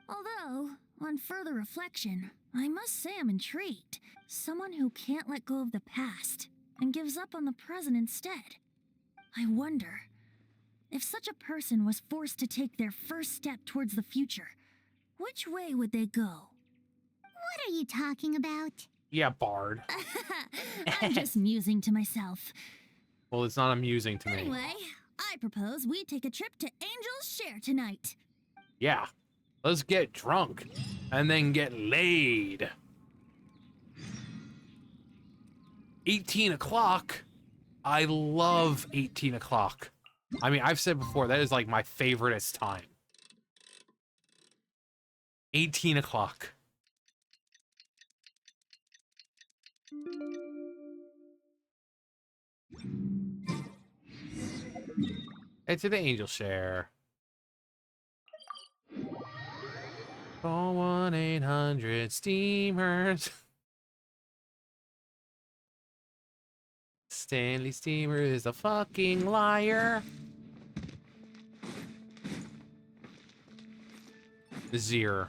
Although, on further reflection, I must say I'm intrigued. Someone who can't let go of the past and gives up on the present instead. I wonder, if such a person was forced to take their first step towards the future, which way would they go? What are you talking about? Yeah, Bard. I'm just musing to myself. Well, it's not amusing to me. Anyway, I propose we take a trip to Angel's Share tonight. Yeah. Let's get drunk and then get laid. 18 o'clock? I love 18 o'clock. I mean, I've said before, that is like my favoriteest time. 18 o'clock. Head to the Angel Share. Call 1-800-STEAMERS. Stanley Steamer is a fucking liar. Zir.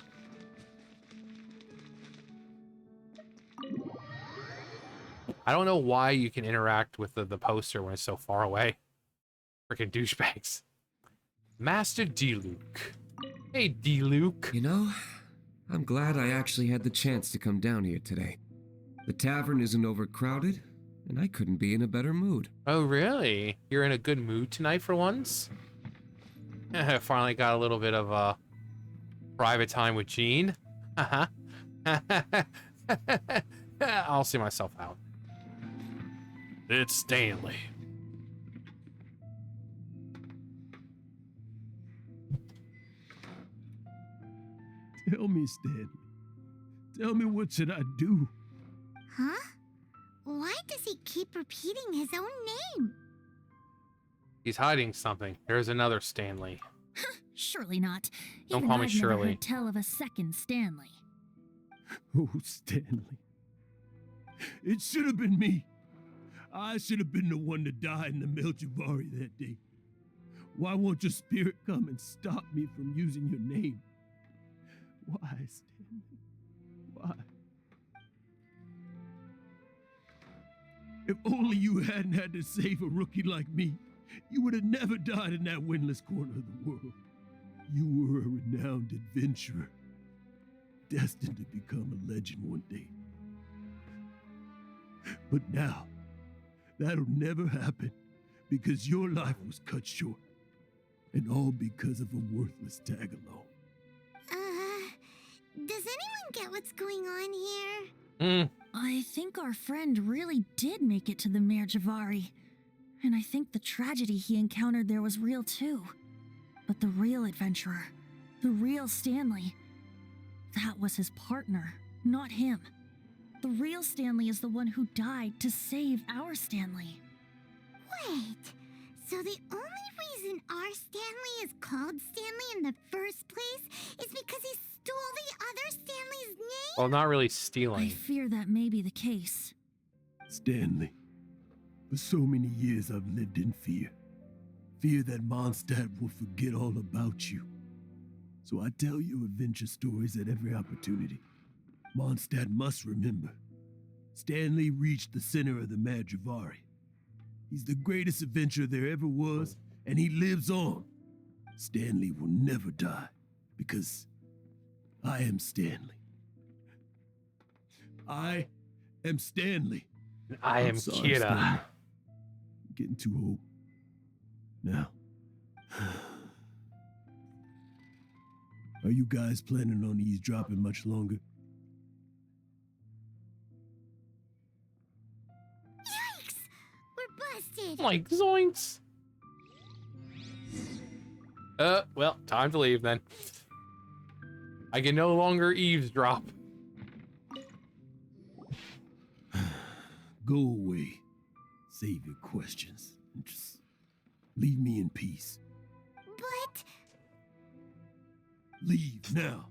I don't know why you can interact with the poster when it's so far away. Freaking douchebags. Master D-Luke. Hey, D-Luke. You know, I'm glad I actually had the chance to come down here today. The tavern isn't overcrowded, and I couldn't be in a better mood. Oh, really? You're in a good mood tonight for once? Finally got a little bit of private time with Jean. Uh-huh. I'll see myself out. It's Stanley. Tell me, Stanley. Tell me, what should I do? Huh? Why does he keep repeating his own name? He's hiding something. There's another Stanley. Surely not. Don't Even call me I've never Shirley. heard tell of a second Stanley. Oh, Stanley. It should have been me. I should have been the one to die in the Melchivari that day. Why won't your spirit come and stop me from using your name? Why, Stanley? Why? If only you hadn't had to save a rookie like me, you would have never died in that windless corner of the world. You were a renowned adventurer, destined to become a legend one day. But now, that'll never happen because your life was cut short, and all because of a worthless tag along. Does anyone get what's going on here? I think our friend really did make it to the Mare Javari. And I think the tragedy he encountered there was real too. But the real adventurer, the real Stanley, that was his partner, not him. The real Stanley is the one who died to save our Stanley. Wait, so the only reason our Stanley is called Stanley in the first place is because he stole the other Stanley's name? Well, not really I stealing. fear that may be the case. Stanley, for so many years I've lived in fear. Fear that Mondstadt will forget all about you. So I tell you adventure stories at every opportunity. Mondstadt must remember. Stanley reached the center of the Madrivari. He's the greatest adventurer there ever was, and he lives on. Stanley will never die, because I am Stanley. I am Stanley. I am sorry, Kira. Stanley. I'm getting too old. Now. Are you guys planning on eavesdropping much longer? Yikes! We're busted! Like, zoinks. Well, time to leave then. I can no longer eavesdrop. Go away. Save your questions. And just leave me in peace. But Leave now.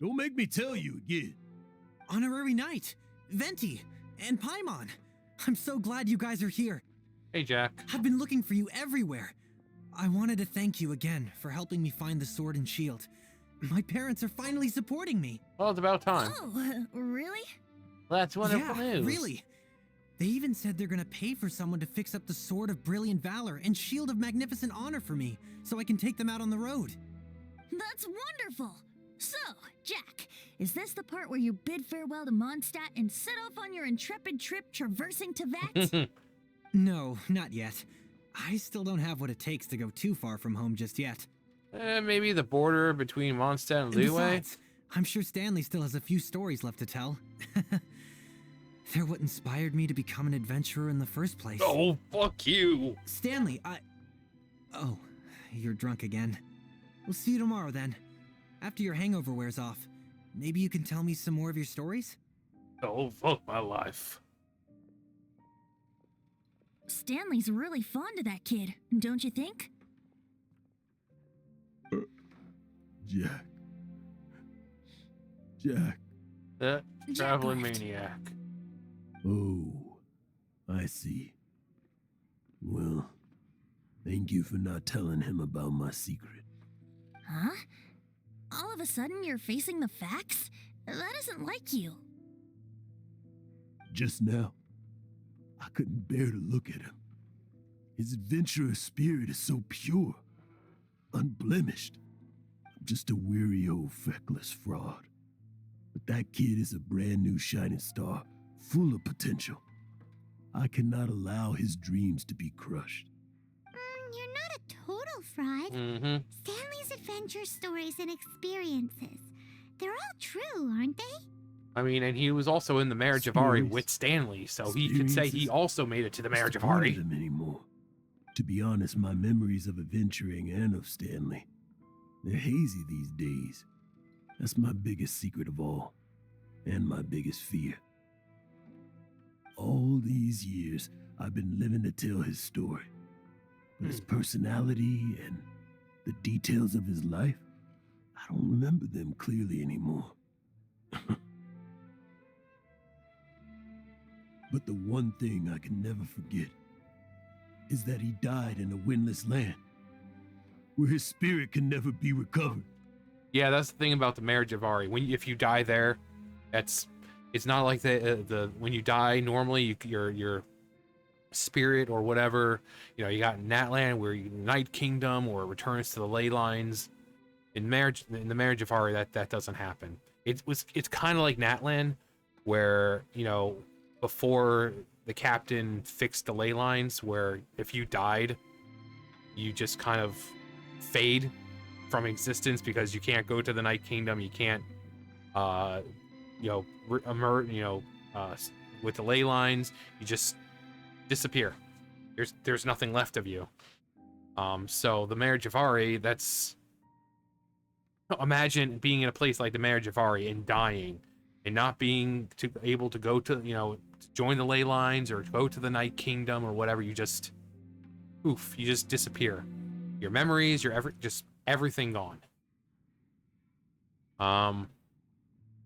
Don't make me tell you again. Honorary Knight, Venti, and Paimon. I'm so glad you guys are here. Hey, Jack. I've been looking for you everywhere. I wanted to thank you again for helping me find the sword and shield. My parents are finally supporting me. Well, it's about time. Oh, really? That's wonderful Yeah, news. really. They even said they're gonna pay for someone to fix up the Sword of Brilliant Valor and Shield of Magnificent Honor for me, so I can take them out on the road. That's wonderful! So, Jack, is this the part where you bid farewell to Mondstadt and set off on your intrepid trip traversing Teyvat? No, not yet. I still don't have what it takes to go too far from home just yet. Maybe the border between Mondstadt and And Liyue? besides, I'm sure Stanley still has a few stories left to tell. They're what inspired me to become an adventurer in the first place. Oh, fuck you! Stanley, Oh, you're drunk again. We'll see you tomorrow then. After your hangover wears off. Maybe you can tell me some more of your stories? Oh, fuck my life. Stanley's really fond of that kid, don't you think? Jack. Jack. Traveling left. maniac. Oh, I see. Well, thank you for not telling him about my secret. Huh? All of a sudden you're facing the facts? That isn't like you. Just now, I couldn't bear to look at him. His adventurous spirit is so pure, unblemished. I'm just a weary old feckless fraud. But that kid is a brand new shining star, full of potential. I cannot allow his dreams to be crushed. you're not a total fraud. Mm-hmm. Stanley's adventure stories and experiences. They're all true, aren't they? I mean, and he was also in the Marriage of Ari Stories. with Stanley, so he could say he Experiences. also made it to the Marriage of Not Ari. them anymore. To be honest, my memories of adventuring and of Stanley, they're hazy these days. That's my biggest secret of all, and my biggest fear. All these years, I've been living to tell his story. But his personality and the details of his life, I don't remember them clearly anymore. But the one thing I can never forget is that he died in a windless land, where his spirit can never be recovered. Yeah, that's the thing about the Marriage of Ari. If you die there, it's not like the when you die normally your spirit or whatever, you got Natland where Night Kingdom or returns to the ley lines. In the Marriage of Ari, that doesn't happen. It's kind of like Natland, where before the captain fixed the ley lines, where if you died, you just kind of fade from existence because you can't go to the Night Kingdom, you can't with the ley lines, you just disappear. There's nothing left of you. So the Marriage of Ari, imagine being in a place like the Marriage of Ari and dying and not being able to go to, to join the ley lines or go to the Night Kingdom or whatever. You just, you just disappear. Your memories, just everything gone.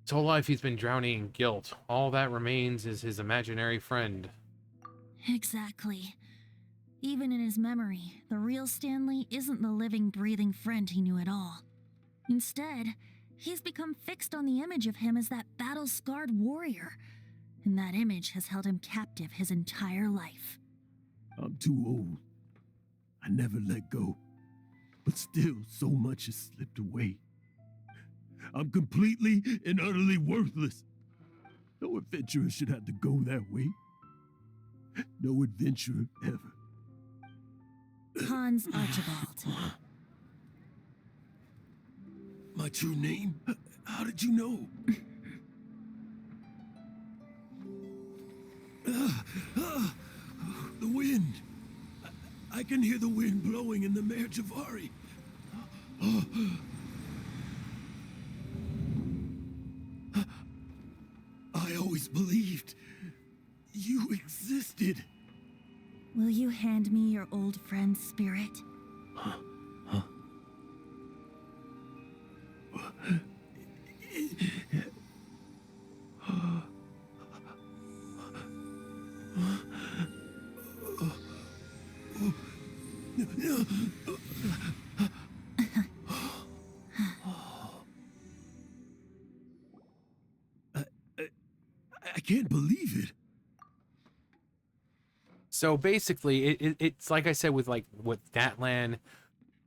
His whole life he's been drowning in guilt. All that remains is his imaginary friend. Exactly. Even in his memory, the real Stanley isn't the living, breathing friend he knew at all. Instead, he's become fixed on the image of him as that battle-scarred warrior, and that image has held him captive his entire life. I'm too old. I never let go. But still, so much has slipped away. I'm completely and utterly worthless. No adventurer should have to go that way. No adventurer ever. Hans Archibald. My true name? How did you know? The wind. I can hear the wind blowing in the Mare Javari. I always believed you existed. Will you hand me your old friend's spirit? I can't believe it. So basically, it's like I said with Natlan,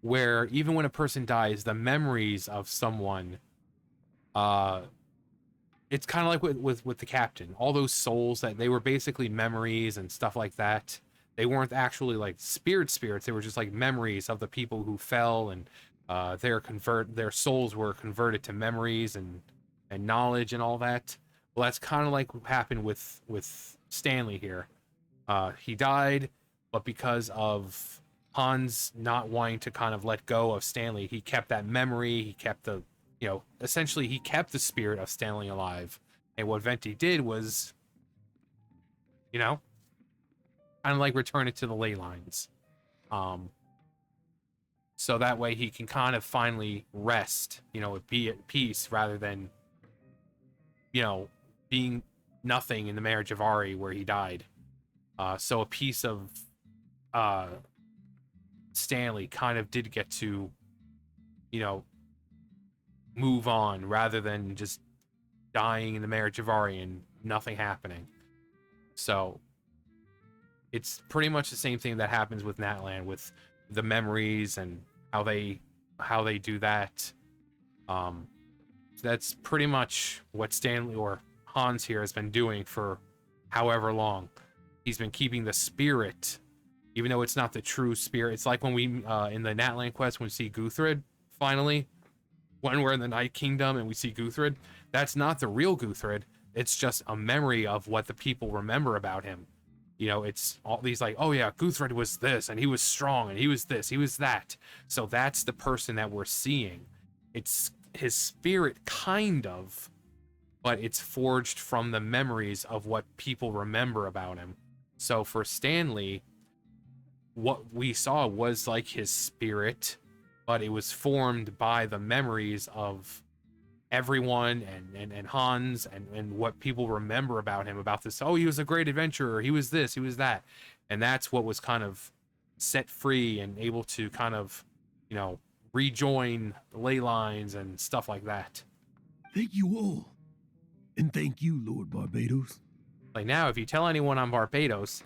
where even when a person dies, the memories of someone, it's kind of like with the captain. All those souls that they were basically memories and stuff like that. They weren't actually like spirits. They were just like memories of the people who fell, and their souls were converted to memories and knowledge and all that. Well, that's kind of like what happened with Stanley here. He died, but because of Hans not wanting to kind of let go of Stanley, he kept that memory. He kept essentially he kept the spirit of Stanley alive. And what Venti did was, kind of like return it to the ley lines. So that way he can kind of finally rest, be at peace rather than, being nothing in the Mare Javari where he died. So a piece of Stanley kind of did get to, move on rather than just dying in the Mare Javari and nothing happening. So it's pretty much the same thing that happens with Natlan, with the memories and how they do that. That's pretty much what Stanley or Hans here has been doing for however long. He's been keeping the spirit, even though it's not the true spirit. It's like when we in the Natlan quest when we see Guthred finally, when we're in the Night Kingdom and we see Guthred. That's not the real Guthred. It's just a memory of what the people remember about him. It's all these like, oh yeah, Guthred was this, and he was strong, and he was this, he was that. So that's the person that we're seeing. It's his spirit, kind of, but it's forged from the memories of what people remember about him. So for Stanley, what we saw was like his spirit, but it was formed by the memories of everyone and Hans and what people remember about him, about this. Oh, he was a great adventurer. He was this, he was that. And that's what was kind of set free and able to kind of, rejoin the ley lines and stuff like that. Thank you all. And thank you, Lord Barbados. Like now, if you tell anyone I'm Barbados,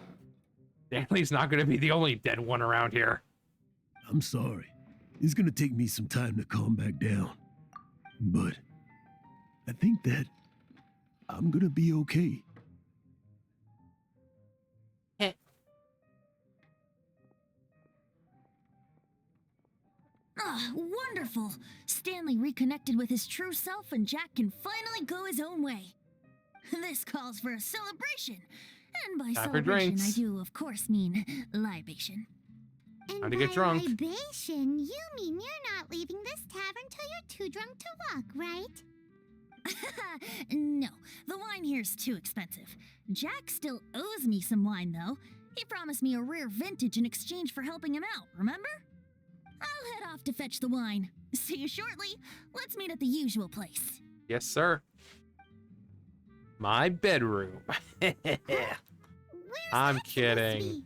Stanley's not going to be the only dead one around here. I'm sorry. It's going to take me some time to calm back down. But I think that I'm going to be okay. Ah, wonderful! Stanley reconnected with his true self and Jack can finally go his own way. This calls for a celebration. And by Time for celebration, drinks. I do, of course, mean libation. And Time to get by drunk. libation, you mean you're not leaving this tavern till you're too drunk to walk, right? No, the wine here's too expensive. Jack still owes me some wine, though. He promised me a rare vintage in exchange for helping him out, remember? I'll head off to fetch the wine. See you shortly. Let's meet at the usual place. Yes, sir. My bedroom. Where's I'm that supposed to kidding. be?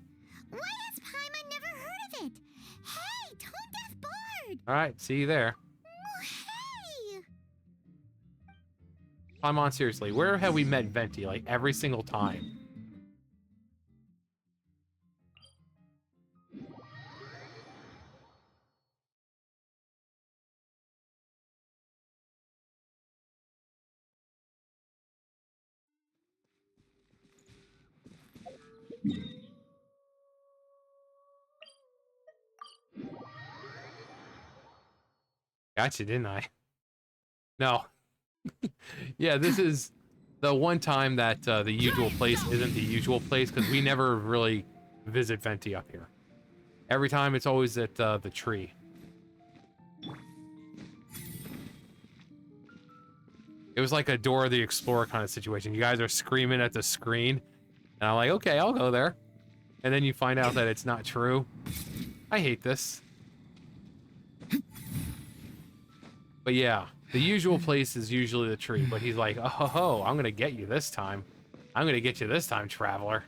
Why has Paimon never heard of it? Hey, Tone Deaf Bard! All right, see you there. Oh, hey! I'm on seriously. Where have we met Venti? Like every single time. Gotcha, didn't I? No. Yeah, this is the one time that the usual place isn't the usual place, because we never really visit Venti up here. Every time it's always at the tree. It was like a Dora the Explorer kind of situation. You guys are screaming at the screen, and I'm like, okay, I'll go there. And then you find out that it's not true. I hate this. But yeah, the usual place is usually the tree, but he's like, oh, I'm gonna get you this time. I'm gonna get you this time, traveler.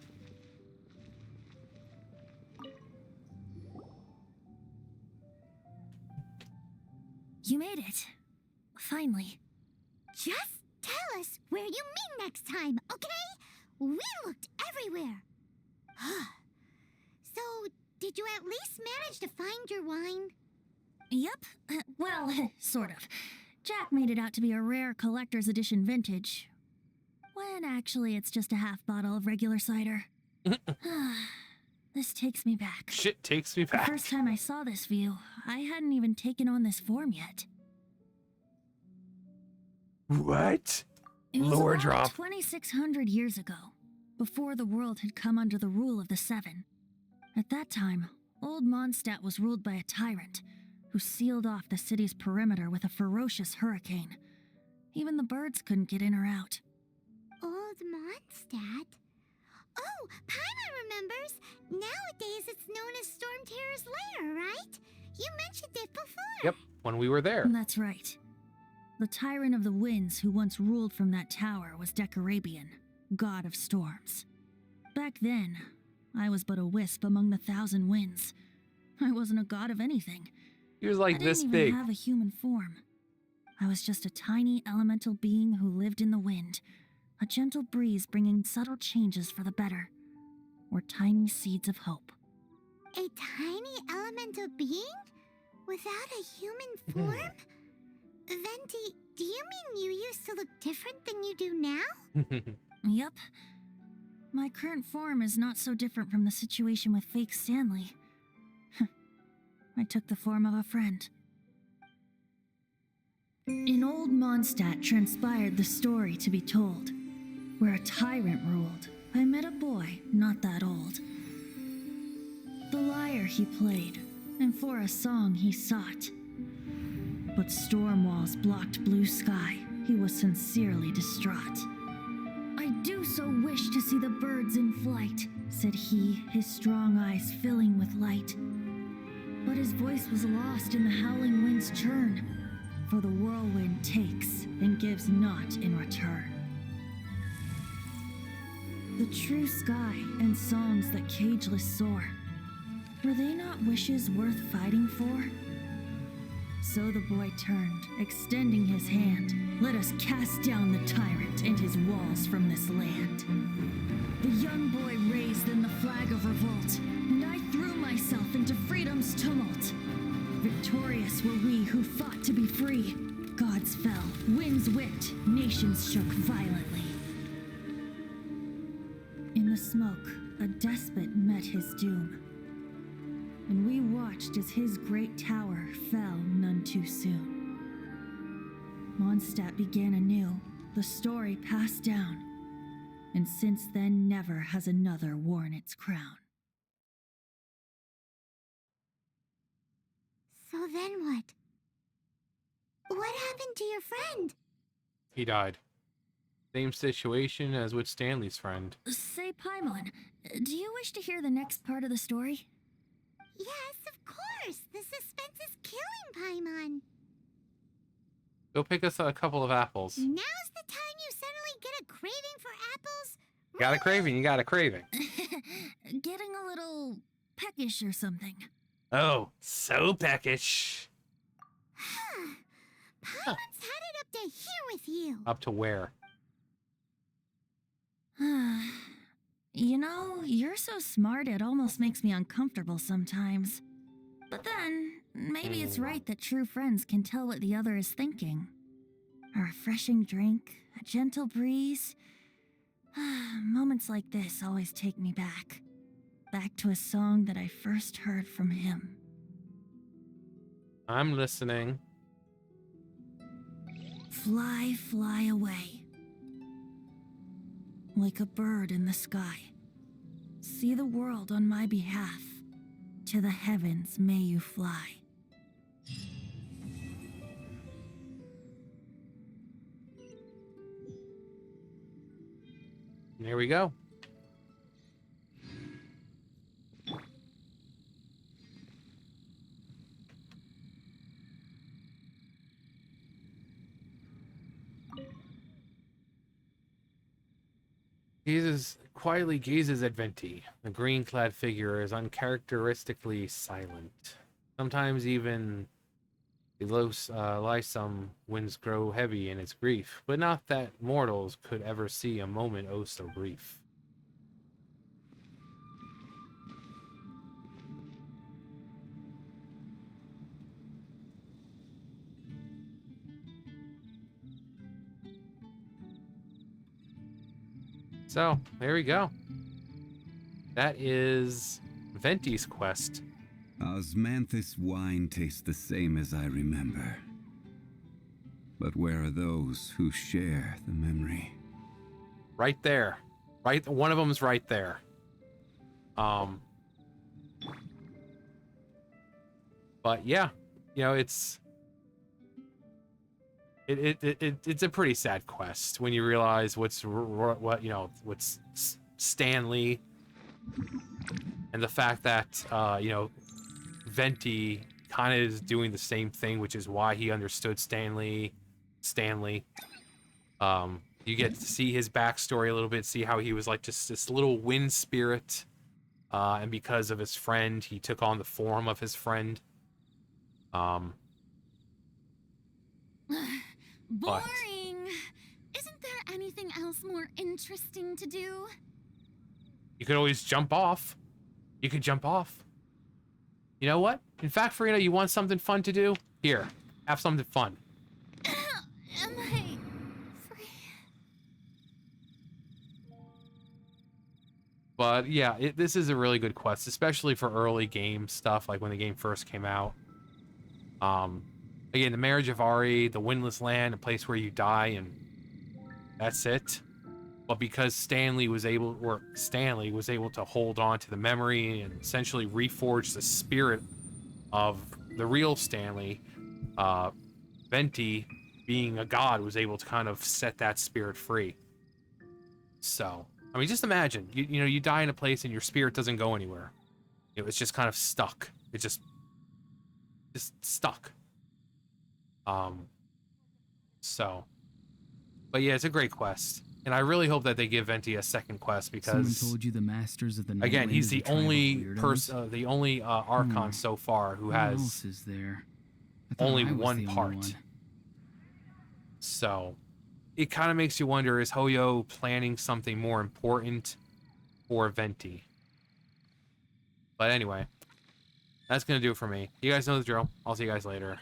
You made it. Finally. Just tell us where you meet next time, okay? We looked everywhere. So, did you at least manage to find your wine? Yep. Well, sort of. Jack made it out to be a rare collector's edition vintage. When actually it's just a half bottle of regular cider. This takes me back. Shit takes me The back. first time I saw this view, I hadn't even taken on this form yet. What? It was Lore about drop. 2,600 years ago, before the world had come under the rule of the Seven. At that time, old Mondstadt was ruled by a tyrant who sealed off the city's perimeter with a ferocious hurricane. Even the birds couldn't get in or out. Old Mondstadt? Oh, Paimon remembers. Nowadays it's known as Storm Terror's lair, right? You mentioned it before. Yep, when we were there. That's right. The tyrant of the winds who once ruled from that tower was Decarabian, god of storms. Back then, I was but a wisp among the thousand winds. I wasn't a god of anything. He was like I this didn't big. even have a human form. I was just a tiny elemental being who lived in the wind, a gentle breeze bringing subtle changes for the better, or tiny seeds of hope. A tiny elemental being? Without a human form? Venti, do you mean you used to look different than you do now? Yep. My current form is not so different from the situation with fake Stanley. I took the form of a friend. In old Mondstadt transpired the story to be told. Where a tyrant ruled, I met a boy not that old. The lyre he played, and for a song he sought. But storm walls blocked blue sky, he was sincerely distraught. I do so wish to see the birds in flight, said he, his strong eyes filling with light. But his voice was lost in the howling wind's churn, for the whirlwind takes and gives not in return. The true sky and songs that cageless soar, were they not wishes worth fighting for? So the boy turned, extending his hand. Let us cast down the tyrant and his walls from this land. The young boy raised then the flag of revolt, and I threw myself into freedom's tumult. Victorious were we who fought to be free. Gods fell, winds whipped, nations shook violently. In the smoke, a despot met his doom, and we watched as his great tower fell none too soon. Mondstadt began anew, the story passed down, and since then never has another worn its crown. So then what? What happened to your friend? He died. Same situation as with Stanley's friend. Say, Paimon, do you wish to hear the next part of the story? Yes, of course. The suspense is killing, Paimon. Go pick us a couple of apples. Now's the time you suddenly get a craving for apples? Got a craving, you got a craving. Getting a little peckish or something. Oh, so peckish. Paimon's headed up to here with you. Up to where? You know, you're so smart it almost makes me uncomfortable sometimes. But then, maybe it's right that true friends can tell what the other is thinking. A refreshing drink, a gentle breeze. Moments like this always take me back. Back to a song that I first heard from him. I'm listening. Fly, fly away. Like a bird in the sky. See the world on my behalf. To the heavens may you fly. There we go. Quietly gazes at Venti. The green-clad figure is uncharacteristically silent. Sometimes even some winds grow heavy in its grief, but not that mortals could ever see a moment oh so brief. So, there we go. That is Venti's quest. Osmanthus wine tastes the same as I remember. But where are those who share the memory? Right there. Right, one of them's right there. But yeah, you know, it's a pretty sad quest when you realize what's Stanley, and the fact that Venti kind of is doing the same thing, which is why he understood Stanley. You get to see his backstory a little bit, see how he was like just this little wind spirit, and because of his friend, he took on the form of his friend. Boring. Isn't there anything else more interesting to do? You could always jump off. You could jump off. You know what? In fact, Farina, you want something fun to do? Here, have something fun. Am I free? But yeah, this is a really good quest, especially for early game stuff, like when the game first came out. Again, the marriage of Ari, the Windless Land, a place where you die, and that's it. But because Stanley was able to hold on to the memory and essentially reforge the spirit of the real Stanley, Venti, being a god, was able to kind of set that spirit free. So, I mean, just imagine, you die in a place and your spirit doesn't go anywhere. It's just kind of stuck. It's just stuck. But yeah, it's a great quest, and I really hope that they give Venti a second quest, because someone told you the masters of the Night again, Wind he's is a the tribe of only weirdos? the only Archon so far who Who has else is there? I thought only I was one the only part. one. So it kind of makes you wonder, is Hoyo planning something more important for Venti? But anyway, that's gonna do it for me. You guys know the drill. I'll see you guys later.